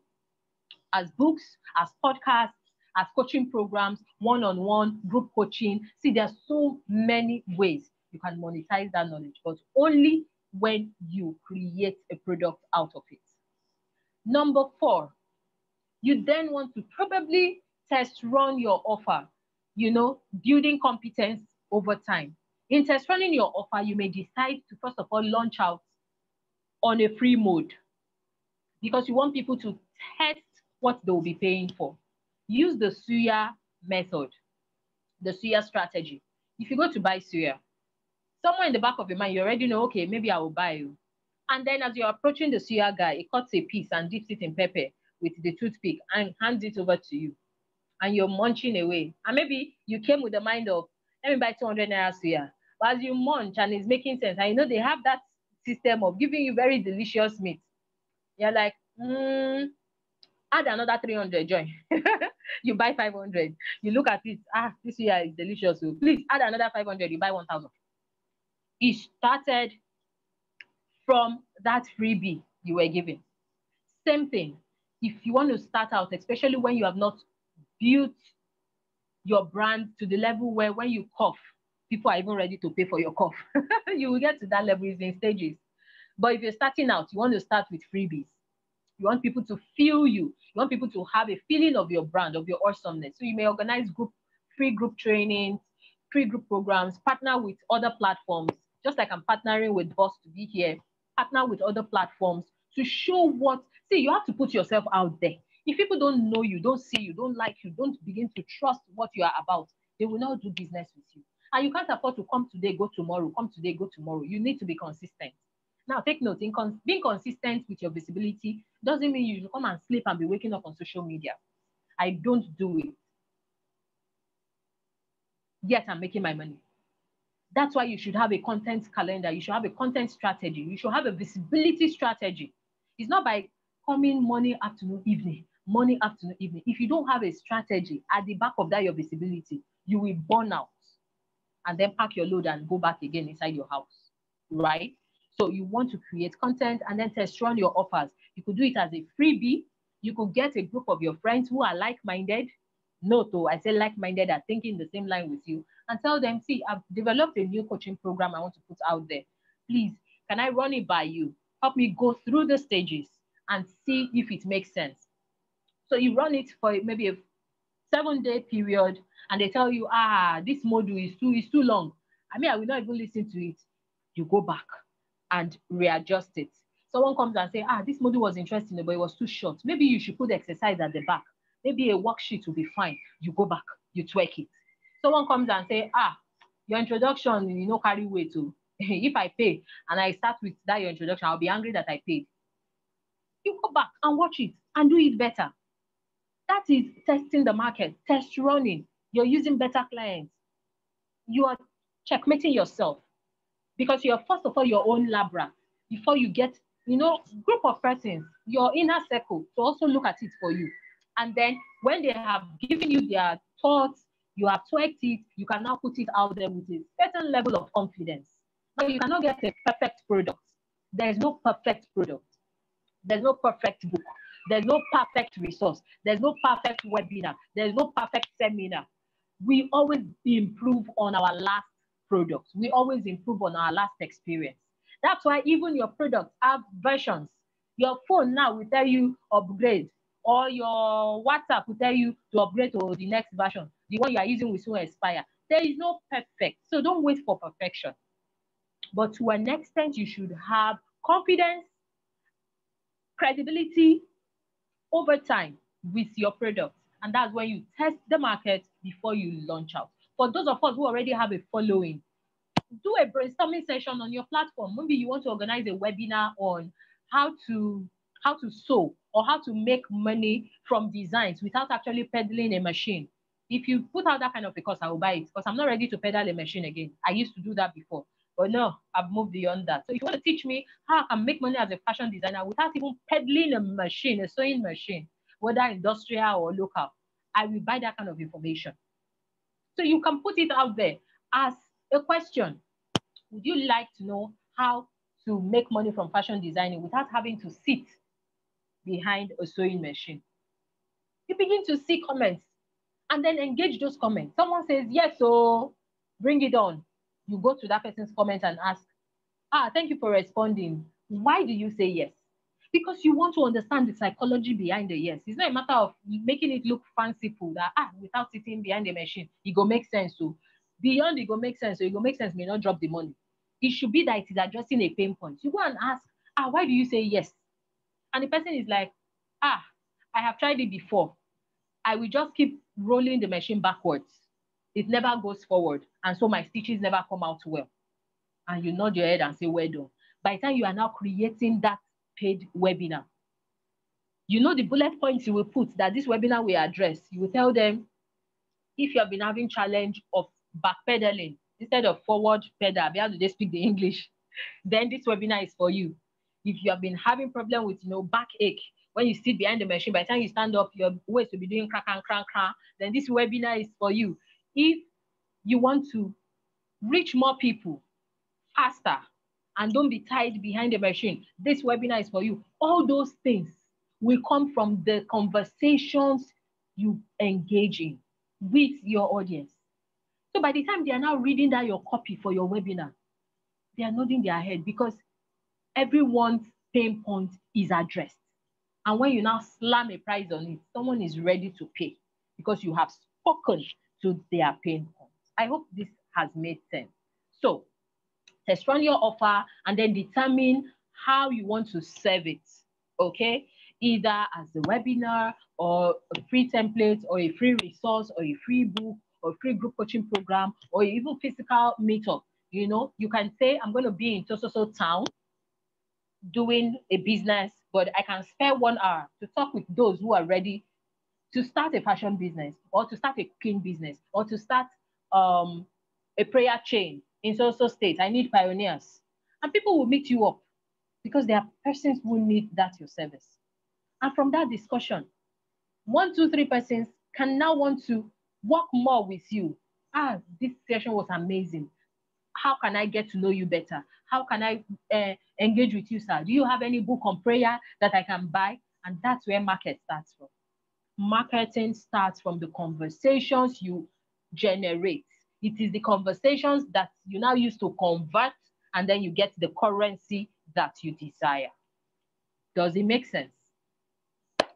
as books, as podcasts, as coaching programs, one-on-one, group coaching. See, there are so many ways you can monetize that knowledge, but only when you create a product out of it. Number 4, you then want to probably test run your offer, building competence over time. In test running your offer, you may decide to first of all launch out on a free mode because you want people to test what they'll be paying for. Use the suya method, the suya strategy. If you go to buy suya, somewhere in the back of your mind, you already know, okay, maybe I will buy you. And then as you're approaching the suya guy, he cuts a piece and dips it in pepper with the toothpick and hands it over to you. And you're munching away. And maybe you came with the mind of, let me buy 200 naira suya. But as you munch and it's making sense, and they have that system of giving you very delicious meat. You're like, add another 300 join. You buy 500. You look at it, this suya is delicious. So please add another 500, you buy 1,000. It started from that freebie you were given. Same thing. If you want to start out, especially when you have not built your brand to the level where when you cough, people are even ready to pay for your cough. You will get to that level in stages. But if you're starting out, you want to start with freebies. You want people to feel you. You want people to have a feeling of your brand, of your awesomeness. So you may organize free group trainings, free group programs, partner with other platforms, just like I'm partnering with Boss to be here, partner with other platforms to show you have to put yourself out there. If people don't know you, don't see you, don't like you, don't begin to trust what you are about, they will not do business with you. And you can't afford to come today, go tomorrow, come today, go tomorrow. You need to be consistent. Now, take note, being consistent with your visibility doesn't mean you should come and sleep and be waking up on social media. I don't do it. Yet I'm making my money. That's why you should have a content calendar. You should have a content strategy. You should have a visibility strategy. It's not by coming morning, afternoon, evening, morning, afternoon, evening. If you don't have a strategy at the back of that, your visibility, you will burn out and then pack your load and go back again inside your house, right? So you want to create content and then test run your offers. You could do it as a freebie. You could get a group of your friends who are like-minded. No, I say like-minded are thinking the same line with you, and tell them, see, I've developed a new coaching program I want to put out there. Please, can I run it by you? Help me go through the stages and see if it makes sense. So you run it for maybe a 7-day period, and they tell you, this module is too long. I will not even listen to it. You go back and readjust it. Someone comes and say, this module was interesting, but it was too short. Maybe you should put the exercise at the back. Maybe a worksheet will be fine. You go back, you tweak it. Someone comes and say, your introduction, carry weight too. If I pay and I start with that your introduction, I'll be angry that I paid. You go back and watch it and do it better. That is testing the market, test running. You're using better clients. You are checkmating yourself because you're first of all your own lab rat before you get, group of persons, your inner circle to also look at it for you. And then when they have given you their thoughts, you have tweaked it, you can now put it out there with a certain level of confidence. Now you cannot get a perfect product. There is no perfect product. There's no perfect book. There's no perfect resource. There's no perfect webinar. There's no perfect seminar. We always improve on our last product. We always improve on our last experience. That's why even your products have versions. Your phone now will tell you upgrade, or your WhatsApp will tell you to upgrade to the next version. The one you are using will soon expire. There is no perfect. So don't wait for perfection. But to an extent, you should have confidence, credibility over time with your product. And that's when you test the market before you launch out. For those of us who already have a following, do a brainstorming session on your platform. Maybe you want to organize a webinar on how to sew or how to make money from designs without actually peddling a machine. If you put out that kind of a course, I will buy it because I'm not ready to peddle a machine again. I used to do that before. But no, I've moved beyond that. So if you want to teach me how I can make money as a fashion designer without even peddling a machine, a sewing machine, whether industrial or local, I will buy that kind of information. So you can put it out there as a question. Would you like to know how to make money from fashion designing without having to sit behind a sewing machine? You begin to see comments and then engage those comments. Someone says, yes, so bring it on. You go to that person's comment and ask, thank you for responding. Why do you say yes? Because you want to understand the psychology behind the yes. It's not a matter of making it look fanciful that, without sitting behind the machine, it go make sense. So beyond it go make sense, so it go make sense may not drop the money. It should be that it is addressing a pain point. You go and ask, why do you say yes? And the person is like, I have tried it before. I will just keep rolling the machine backwards. It never goes forward. And so my stitches never come out well. And you nod your head and say, well done. By the time you are now creating that paid webinar, you know the bullet points you will put that this webinar will address. You will tell them, if you have been having challenge of backpedaling instead of forward pedal, how do they speak the English? Then this webinar is for you. If you have been having problem with backache, when you sit behind the machine, by the time you stand up, your waist will be doing crack and crack, crack, then this webinar is for you. If you want to reach more people faster and don't be tied behind the machine, this webinar is for you. All those things will come from the conversations you engage in with your audience. So by the time they are now reading that your copy for your webinar, they are nodding their head because everyone's pain point is addressed. And when you now slam a price on it, someone is ready to pay because you have spoken to their pain points. I hope this has made sense. So test run your offer and then determine how you want to serve it, okay? Either as a webinar or a free template or a free resource or a free book or a free group coaching program or even physical meetup. You can say, I'm going to be in so town doing a business, but I can spare 1 hour to talk with those who are ready to start a fashion business or to start a cooking business or to start a prayer chain in so state. I need pioneers. And people will meet you up because there are persons who need that your service. And from that discussion, 1, 2, 3 persons can now want to work more with you. This session was amazing. How can I get to know you better? How can I engage with you, sir? Do you have any book on prayer that I can buy? And that's where market starts from. Marketing starts from the conversations you generate. It is the conversations that you now use to convert, and then you get the currency that you desire. Does it make sense?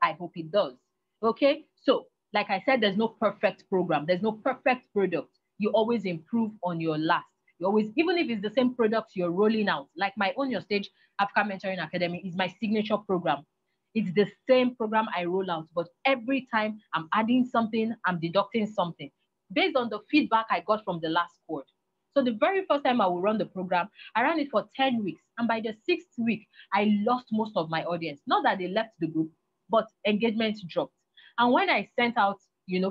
I hope it does. Okay, so like I said, there's no perfect program. There's no perfect product. You always improve on your last. You always, even if it's the same product you're rolling out, like my Own Your Stage Africa Mentoring Academy is my signature program. It's the same program I roll out, but every time I'm adding something, I'm deducting something. based on the feedback I got from the last cohort. So the very first time I will run the program, I ran it for 10 weeks. And by the 6th week, I lost most of my audience. Not that they left the group, but engagement dropped. And when I sent out,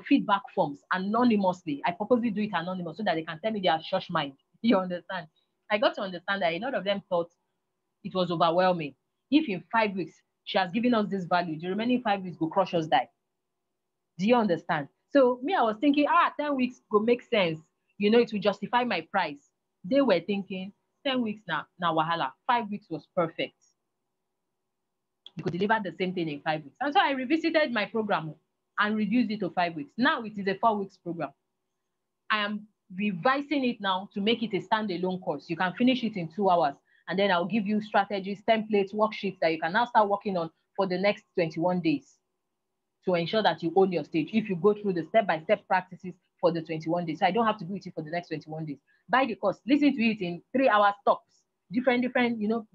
feedback forms anonymously, I purposely do it anonymous so that they can tell me their shush mind. You understand? I got to understand that a lot of them thought it was overwhelming. If in 5 weeks she has given us this value, the remaining 5 weeks go crush us die. Do you understand? So me, I was thinking, 10 weeks go make sense. It will justify my price. They were thinking 10 weeks now wahala. 5 weeks was perfect. You could deliver the same thing in 5 weeks. And so I revisited my program and reduced it to 5 weeks. Now it is a 4 weeks program. I am revising it now to make it a standalone course. You can finish it in 2 hours. And then I'll give you strategies, templates, worksheets that you can now start working on for the next 21 days to ensure that you own your stage. If you go through the step-by-step practices for the 21 days. So I don't have to do it for the next 21 days. Buy the course, listen to it in 3 hours tops, different,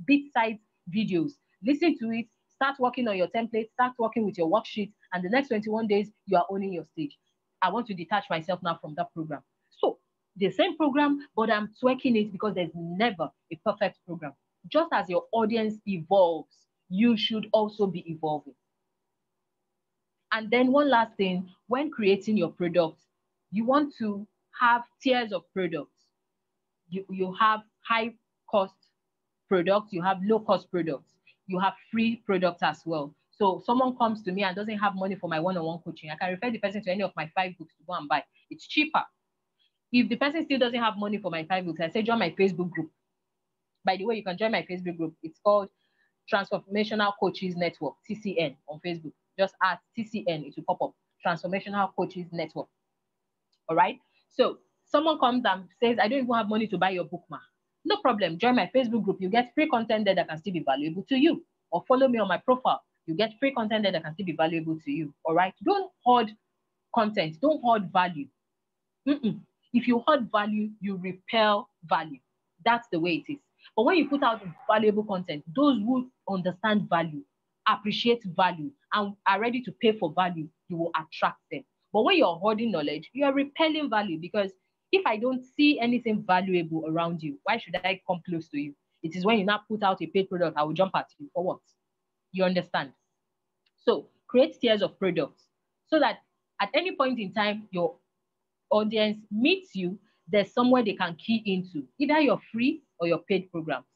bit-sized videos. Listen to it, start working on your template, start working with your worksheet, and the next 21 days, you are owning your stage. I want to detach myself now from that program. So the same program, but I'm tweaking it because there's never a perfect program. Just as your audience evolves, you should also be evolving. And then one last thing, when creating your product, you want to have tiers of products. You have high cost products, you have low cost products, you have free products as well. So someone comes to me and doesn't have money for my one-on-one coaching, I can refer the person to any of my 5 books to go and buy. It's cheaper. If the person still doesn't have money for my 5 books, I say join my Facebook group. By the way, you can join my Facebook group. It's called Transformational Coaches Network, TCN, on Facebook. Just ask TCN, it will pop up. Transformational Coaches Network. All right. So someone comes and says, I don't even have money to buy your book, ma. No problem. Join my Facebook group. You get free content there that can still be valuable to you. Or follow me on my profile. You get free content there that can still be valuable to you. All right. Don't hoard content. Don't hoard value. If you hoard value, you repel value. That's the way it is. But when you put out valuable content, those who understand value, appreciate value, and are ready to pay for value, you will attract them. But when you're hoarding knowledge, you are repelling value, because if I don't see anything valuable around you, why should I come close to you? It is when you now put out a paid product, I will jump at you. For what? You understand? So create tiers of products so that at any point in time, your audience meets you, there's somewhere they can key into, either your free or your paid programs.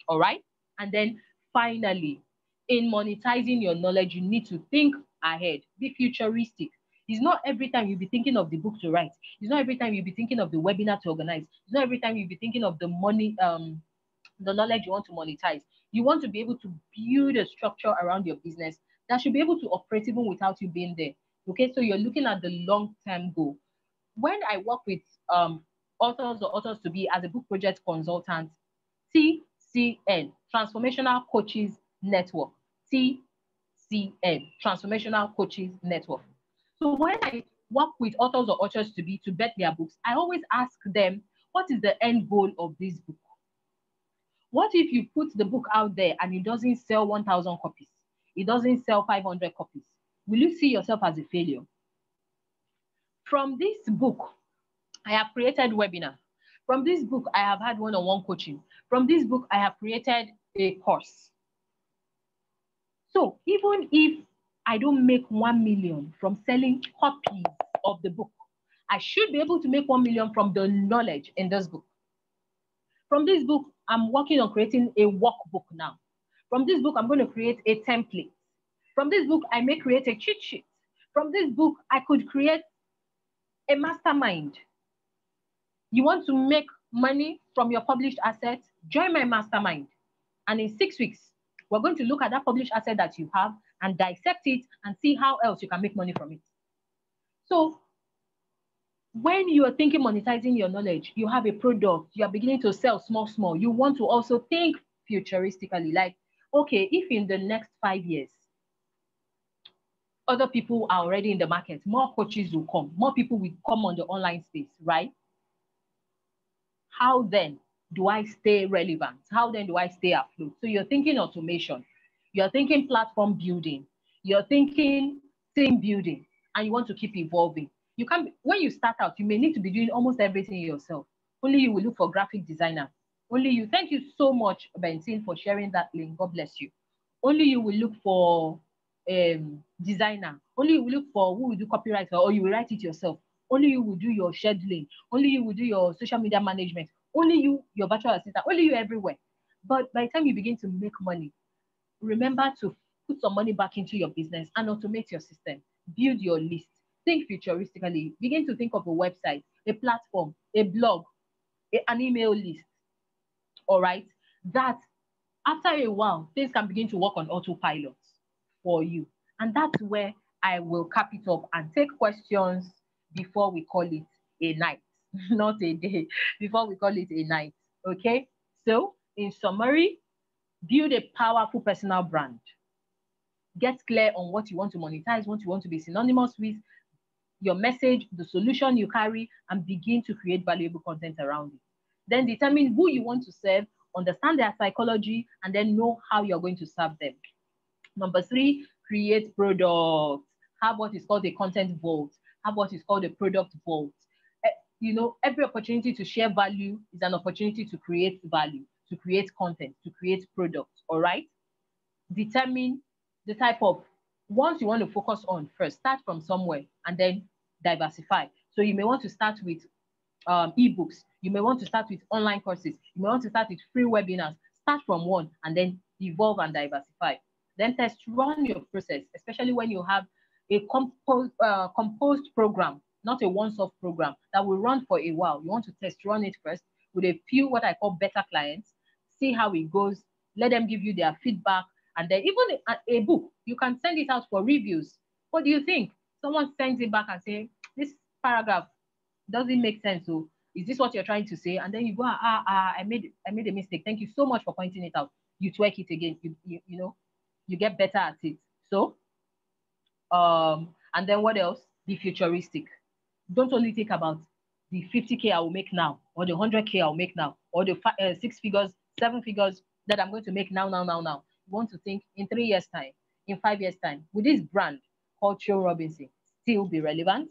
All right. And then finally, in monetizing your knowledge, you need to think ahead, be futuristic. It's not every time you'll be thinking of the book to write. It's not every time you'll be thinking of the webinar to organize. It's not every time you'll be thinking of the money, the knowledge you want to monetize. You want to be able to build a structure around your business that should be able to operate even without you being there. Okay, so you're looking at the long-term goal. When I work with authors or authors to be as a book project consultant, TCN, Transformational Coaches Network, TCN, Transformational Coaches Network. So when I work with authors or authors to be to bet their books, I always ask them, what is the end goal of this book? What if you put the book out there and it doesn't sell 1,000 copies? It doesn't sell 500 copies. Will you see yourself as a failure? From this book, I have created webinar. From this book, I have had one-on-one coaching. From this book, I have created a course. So even if I don't make 1 million from selling copies of the book, I should be able to make 1 million from the knowledge in this book. From this book, I'm working on creating a workbook now. From this book, I'm going to create a template. From this book, I may create a cheat sheet. From this book, I could create a mastermind. You want to make money from your published assets? Join my mastermind. And in 6 weeks, we're going to look at that published asset that you have and dissect it and see how else you can make money from it. So when you are thinking monetizing your knowledge, you have a product, you are beginning to sell small, you want to also think futuristically, like, okay, if in the next 5 years, other people are already in the market, more coaches will come, more people will come on the online space, right? How then do I stay relevant? How then do I stay afloat? So you're thinking automation, you're thinking platform building, you're thinking team building, and you want to keep evolving. You can't, when you start out, you may need to be doing almost everything yourself. Only you will look for graphic designer. Only you. Thank you so much, Benson, for sharing that link. God bless you. Only you will look for designer. Only you will look for who will do copyright, or you will write it yourself. Only you will do your scheduling. Only you will do your social media management. Only you, your virtual assistant. Only you everywhere. But by the time you begin to make money, remember to put some money back into your business and automate your system. Build your list. Think futuristically. Begin to think of a website, a platform, a blog, an email list. All right. That after a while, things can begin to work on autopilot for you. And that's where I will cap it up and take questions before we call it a night, not a day, before we call it a night. Okay. So, in summary, build a powerful personal brand. Get clear on what you want to monetize, what you want to be synonymous with, your message, the solution you carry, and begin to create valuable content around it. Then determine who you want to serve, understand their psychology, and then know how you're going to serve them. Number three, create products. Have what is called a content vault. Have what is called a product vault. You know, every opportunity to share value is an opportunity to create value, to create content, to create products. All right. Determine the type of ones you want to focus on first. Start from somewhere and then diversify. So you may want to start with ebooks. You may want to start with online courses. You may want to start with free webinars. Start from one and then evolve and diversify. Then test run your process, especially when you have a composed program, not a once-off program that will run for a while. You want to test run it first with a few what I call beta clients, see how it goes, let them give you their feedback, and then even a book, you can send it out for reviews. What do you think? Someone sends it back and say, this paragraph doesn't make sense. So is this what you're trying to say? And then you go, I made a mistake. Thank you so much for pointing it out. You twerk it again. You know, you get better at it. So, and then what else? Be futuristic. Don't only think about the 50K I will make now, or the 100K I'll make now, or the 6 figures, 7 figures that I'm going to make now. You want to think in 3 years' time, in 5 years' time, will this brand called Joe Robinson still be relevant?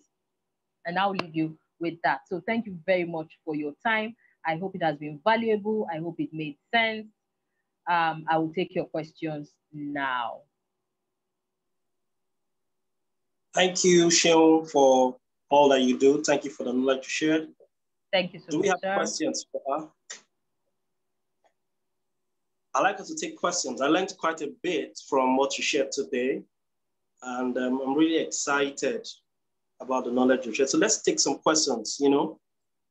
And I'll leave you with that. So thank you very much for your time. I hope it has been valuable. I hope it made sense. I will take your questions now. Thank you, Seun, for all that you do. Thank you for the knowledge you shared. Thank you so much. Do we have sir. questions for her? I like us to take questions. I learned quite a bit from what you shared today, and I'm really excited about the knowledge you shared. So let's take some questions. You know,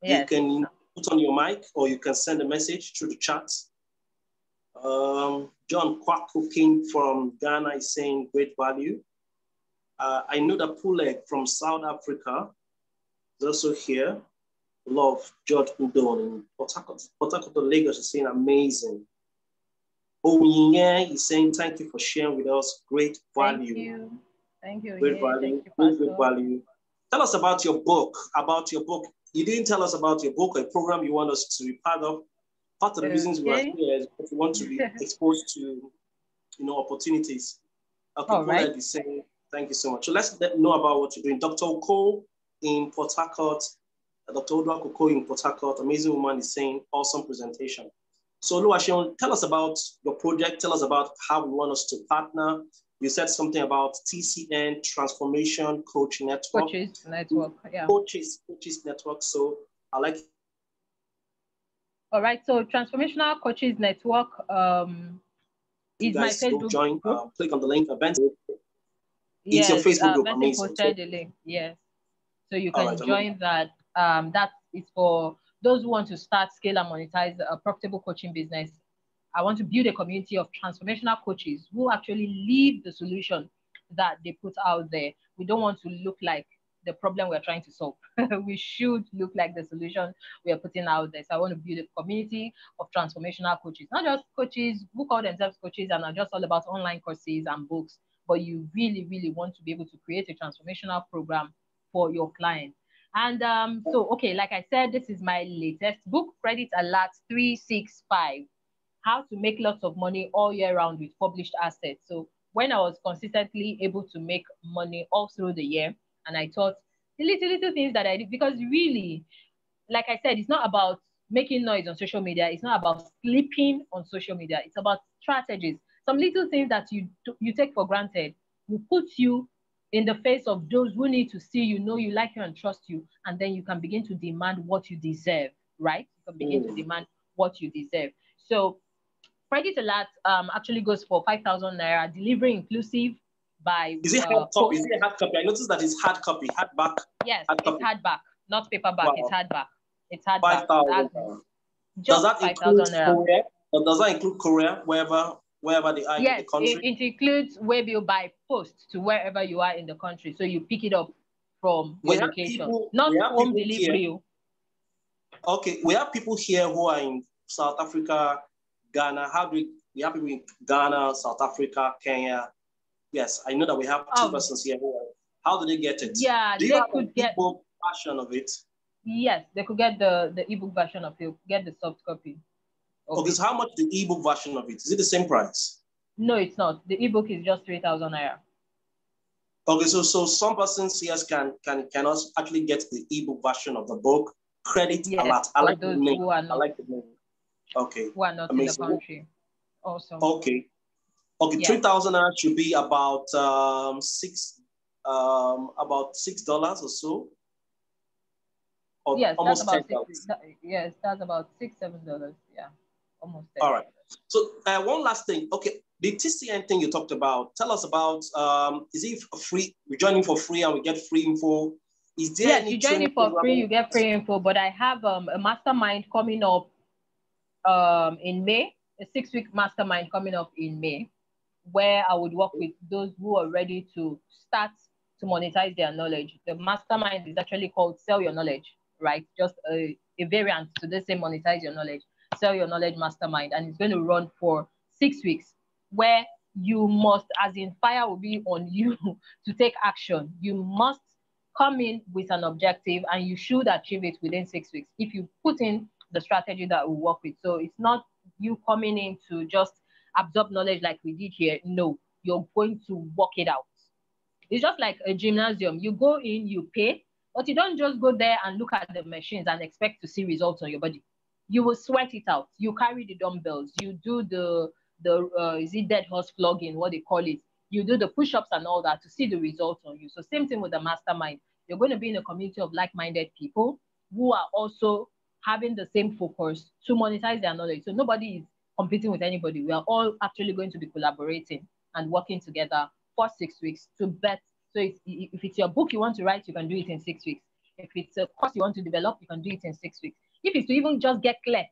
yes. You can put on your mic, or you can send a message through the chat. John Kwaku King from Ghana is saying great value. I know that Puleg from South Africa is also here. Love George Udon in Port Harcourt, Lagos is saying amazing. Omiye is saying thank you for sharing with us. Great value. Thank you. Great value. Great value. Tell us about your book. You didn't tell us about your book or a program you want us to be part of. Part of the reasons we're here is because we want to be exposed to, opportunities. Okay, all right. Is saying thank you so much. So let's know about what you're doing. Dr. Oko in Port Harcourt, Dr. Odwa Oko in Port Harcourt, amazing woman, is saying awesome presentation. So Oluwaseun, tell us about your project. Tell us about how we want us to partner. You said something about TCN, Transformation Coach Network. Coaches Network, yeah. Coaches Network. So I like. All right. So Transformational Coaches Network is my Facebook join. Click on the link. Events. Yes, it's your Facebook group. Amazing. Posted the link. Yes. So you can join that. That is for those who want to start, scale, and monetize a profitable coaching business. I want to build a community of transformational coaches who actually live the solution that they put out there. We don't want to look like the problem we're trying to solve. We should look like the solution we are putting out there. So I want to build a community of transformational coaches, not just coaches who call themselves coaches and are just all about online courses and books, but you really, really want to be able to create a transformational program for your clients. And okay, like I said, this is my latest book, Credit Alert 365. How to make lots of money all year round with published assets. So when I was consistently able to make money all through the year, and I thought The little things that I do, because really, like I said, it's not about making noise on social media. It's not about sleeping on social media. It's about strategies. Some little things that you take for granted will put you in the face of those who need to see you, know you, like you, and trust you, and then you can begin to demand what you deserve, right? You can begin to demand what you deserve. So credit alert actually goes for 5,000 naira, delivery inclusive by Is it hard copy? Is it a hard copy? I noticed that it's hard copy, hardback. Yes, hard it's hardback, not paperback. Wow. It's hardback. It's hardback. 5,000. Does that include Korea? Or does that include Korea, wherever they are in the country? It includes waybill by post to wherever you are in the country. So you pick it up from your location, not home delivery. Okay, we have people here who are in South Africa, Ghana. We have people in Ghana, South Africa, Kenya? Yes, I know that we have two persons here. How do they get it? Yeah, do you have an ebook version of it? Yes, they could get the ebook version of it, get the soft copy. Okay, so how much the ebook version of it? Is it the same price? No, it's not. The ebook is just 3,000 naira. Okay, so some persons here can also actually get the ebook version of the book. Credit alert. I like the name. I like the name. Okay. Who are not in the country. Awesome. Okay. Okay, 3,000 naira should be about $6 or so. Or yes, almost that's about $10. Yes, that's about $6-7. Yeah, almost $10. All right. So one last thing. Okay, the TCN thing you talked about. Tell us about. Is it free? We're joining for free and we get free info. Is there yes, you join it for free, you get free info. But I have a mastermind coming up in May, a 6-week mastermind coming up in May, where I would work with those who are ready to start to monetize their knowledge. The mastermind is actually called Sell Your Knowledge, right? Just a variant to the same Monetize Your Knowledge, Sell Your Knowledge Mastermind. And it's going to run for 6 weeks, where you must, as in fire will be on you to take action. You must come in with an objective and you should achieve it within 6 weeks if you put in the strategy that we work with. So it's not you coming in to just absorb knowledge like we did here. No, you're going to work it out. It's just like a gymnasium. You go in, you pay, but you don't just go there and look at the machines and expect to see results on your body. You will sweat it out. You carry the dumbbells. You do the is it dead horse flogging, what they call it. You do the push-ups and all that to see the results on you. So same thing with the mastermind. You're going to be in a community of like-minded people who are also having the same focus to monetize their knowledge. So nobody is competing with anybody. We are all actually going to be collaborating and working together for 6 weeks to bet. So if it's your book you want to write, you can do it in 6 weeks. If it's a course you want to develop, you can do it in 6 weeks. If it's to even just get clear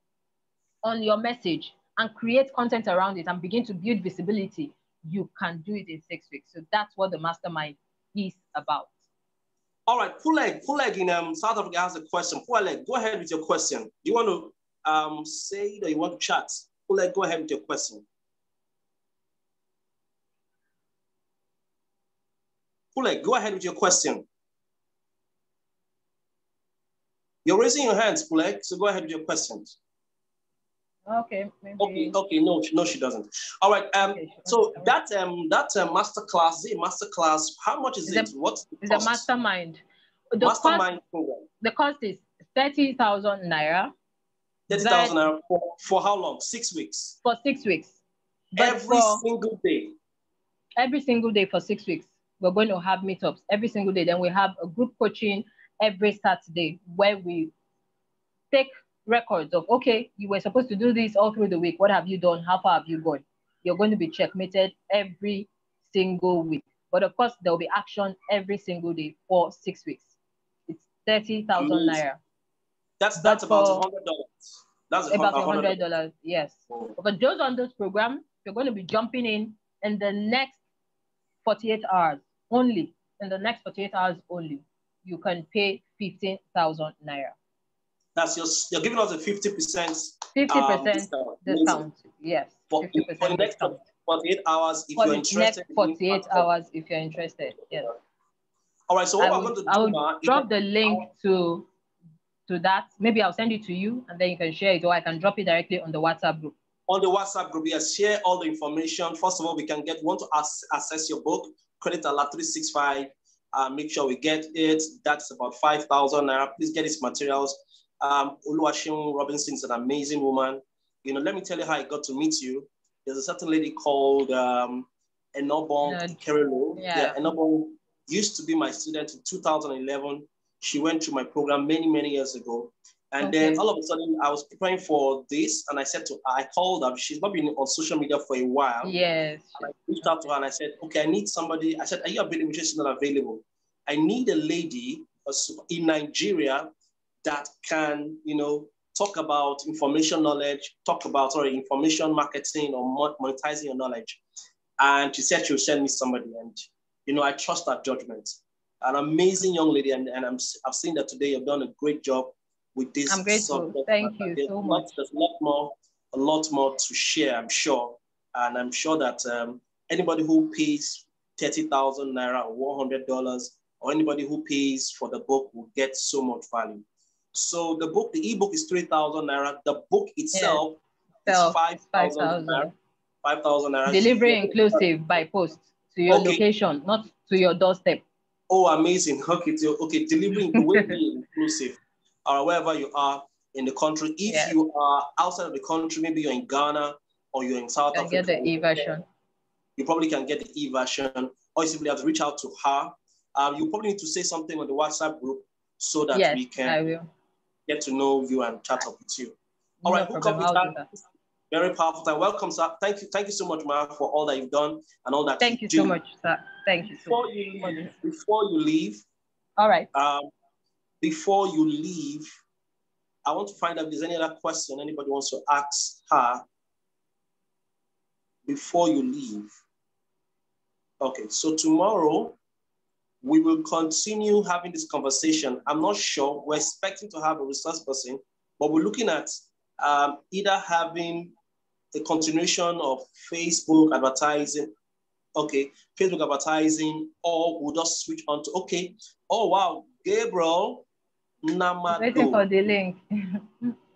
on your message and create content around it and begin to build visibility, you can do it in 6 weeks. So that's what the mastermind is about. All right, Puleg in South Africa has a question. Puleg, go ahead with your question. Do you want to say that you want to chat? Puleg, go ahead with your question. Puleg, go ahead with your question. You're raising your hands, Puleg, so go ahead with your questions. Okay, maybe. Okay, no, she doesn't. All right, so that masterclass, is it a masterclass? How much is it? What's the cost? It's a mastermind. Mastermind program. The cost is 30,000 naira. 30,000 naira for how long? 6 weeks. For 6 weeks. Every single day. Every single day for 6 weeks. We're going to have meetups every single day. Then we have a group coaching every Saturday where we take records of, okay, you were supposed to do this all through the week. What have you done? How far have you gone? You're going to be checkmated every single week. But of course, there will be action every single day for 6 weeks. It's 30,000 naira. That's about $100. That's about $100, yes. But those on this program, you're going to be jumping in the next 48 hours only. In the next 48 hours only, you can pay 15,000 naira. That's you're giving us a 50% discount. Yes, 50% discount. 48 hours if you're interested. Next 48 hours if you're interested. Yes. All right. So what I'm going to do, I will drop the link to that. Maybe I'll send it to you and then you can share it, or I can drop it directly on the WhatsApp group. On the WhatsApp group, yes, share all the information. First of all, we want to access your book, Credit Alert 365. Make sure we get it. That's about 5,000 naira. Please get his materials. Oluwaseun Robinson is an amazing woman. You know, let me tell you how I got to meet you. There's a certain lady called Enobong Kerelo. Yeah, Enobong used to be my student in 2011. She went through my program many, many years ago. And then all of a sudden, I was preparing for this, and I said to her, I called her. She's not been on social media for a while. Yes. And I reached out to her and I said, okay, I need somebody. I said, are you available? She's not available. I need a lady in Nigeria that can, you know, talk about information knowledge, information marketing or monetizing your knowledge. And she said she would send me somebody. And, you know, I trust that judgment. An amazing young lady. And I've seen that today. You've done a great job with this. I'm grateful. Thank you so much. There's a lot more to share, I'm sure. And I'm sure that anybody who pays 30,000 naira or $100, or anybody who pays for the book will get so much value. So the ebook is 3,000 naira. The book itself is 5,000 naira. 5,000 naira. Delivery inclusive by post to your location, not to your doorstep. Oh, amazing. Okay, delivery will be inclusive. Wherever you are in the country. If you are outside of the country, maybe you're in Ghana or you're in South Africa. Get the e-version. You probably can get the e-version, or you simply have to reach out to her. You probably need to say something on the WhatsApp group so that we can get to know you and chat up with you. All right, hook up with that. Very powerful time. Welcome, sir. Thank you so much, Ma, for all that you've done and all that you do. So much, sir. Thank you so much. Before you leave, all right. Before you leave, I want to find out if there's any other question anybody wants to ask her before you leave. Okay, so tomorrow we will continue having this conversation. I'm not sure. We're expecting to have a resource person, but we're looking at either having a continuation of Facebook advertising, Facebook advertising, or we'll just switch on to, oh wow, Gabriel Namado. Waiting for the link.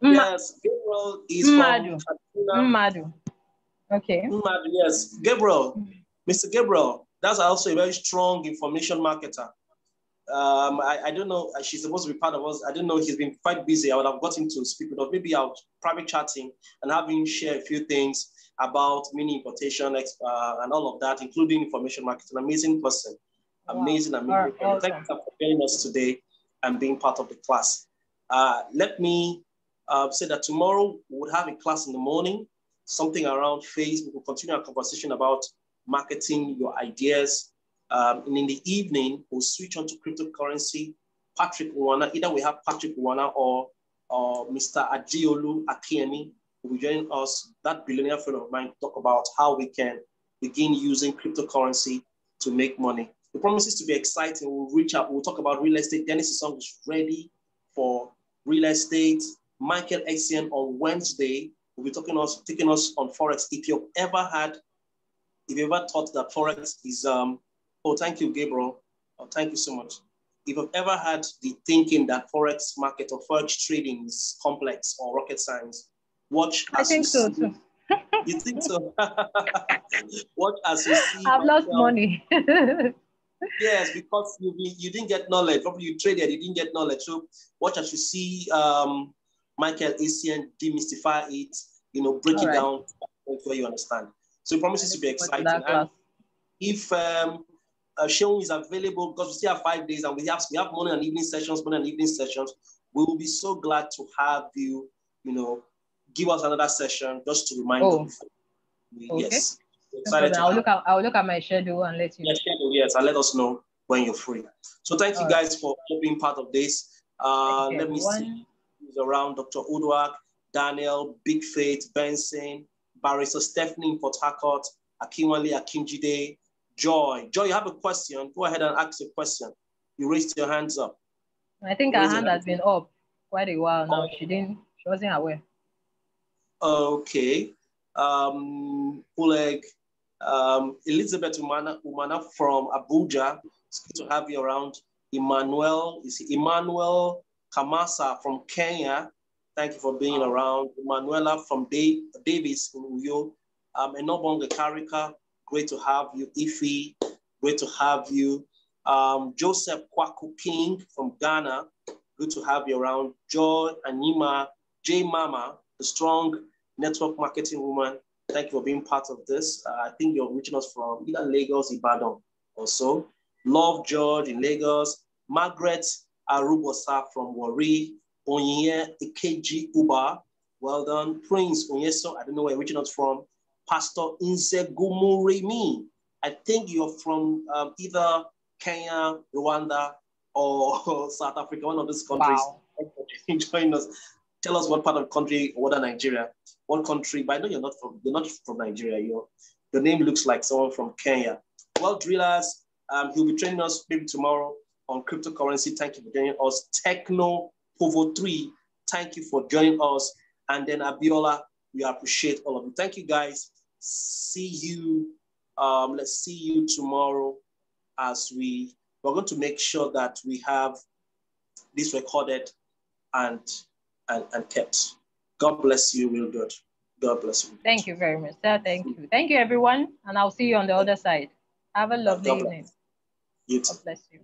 Yes, Gabriel is from Madu. Okay. Madu, yes. Gabriel, Mr. Gabriel, that's also a very strong information marketer. I don't know, she's supposed to be part of us. I don't know, he's been quite busy. I would have got him to speak with us. Maybe I'll private chatting and have him share a few things about mini importation and all of that, including information marketing. Amazing person. Amazing. Awesome. Thank you for joining us today and being part of the class. Let me say that tomorrow we'll have a class in the morning, something around Facebook. We'll continue our conversation about marketing your ideas. And in the evening, we'll switch on to cryptocurrency. Patrick Uwana, either we have Patrick Uwana or Mr. Ajiolu Akiemi will be joining us, that billionaire friend of mine, to talk about how we can begin using cryptocurrency to make money. The promises to be exciting. We'll reach out. We'll talk about real estate. Dennis Song is ready for real estate. Michael Essien on Wednesday will be taking us on Forex. If you've ever thought that Forex is, thank you, Gabriel. Oh, thank you so much. If you've ever had the thinking that Forex market or Forex trading is complex or rocket science, watch. I think so too. You think so? Watch as you see. I've lost money. Yes, because you didn't get knowledge. Probably you traded, you didn't get knowledge. So watch as you see Michael Essien demystify it, break it down where you understand. So it promises to be exciting. And if Seun is available, because we still have 5 days and we have morning and evening sessions, we will be so glad to have you, give us another session just to remind you. Yes. Excited I'll look at my schedule and let you know. Yes, and let us know when you're free. So thank you guys for being part of this. Let me see who's around. Dr. Udwak, Daniel, Big Faith, Benson, Barrister Stephanie in Port Harcourt, Akinwale, Akinjide, Joy. Joy, you have a question. Go ahead and ask a question. You raised your hands up. I think her hand has been up quite a while now. She wasn't aware. Okay. Oleg, Elizabeth Umana from Abuja. It's good to have you around. Emmanuel Kamasa from Kenya. Thank you for being around. Emanuela from Davis in Uyo. Enobonga Karika, great to have you. Ifi, great to have you. Joseph Kwaku King from Ghana. Good to have you around. Joy Anima, J Mama, the strong network marketing woman. Thank you for being part of this. I think you're reaching us from either Lagos, Ibadan or so. Love George in Lagos. Margaret Arubosa from Warri. Onye Ikeji Uba. Well done. Prince Onyeso, I don't know where you're reaching us from. Pastor Inzegumuremi. I think you're from either Kenya, Rwanda, or South Africa, one of those countries. Wow. Join us. Tell us what part of the country, or whether Nigeria, what country, but I know you're not from Nigeria. Your name looks like someone from Kenya. Well, drillers, he'll be training us maybe tomorrow on cryptocurrency. Thank you for joining us. Techno Povo 3, thank you for joining us. And then Abiola, we appreciate all of you. Thank you, guys. See you. Let's see you tomorrow as we're going to make sure that we have this recorded and kept. God bless you real good. God bless you. Thank you very much, sir. Thank you. Thank you, everyone. And I'll see you on the other side. Have a lovely evening. You too. God bless you.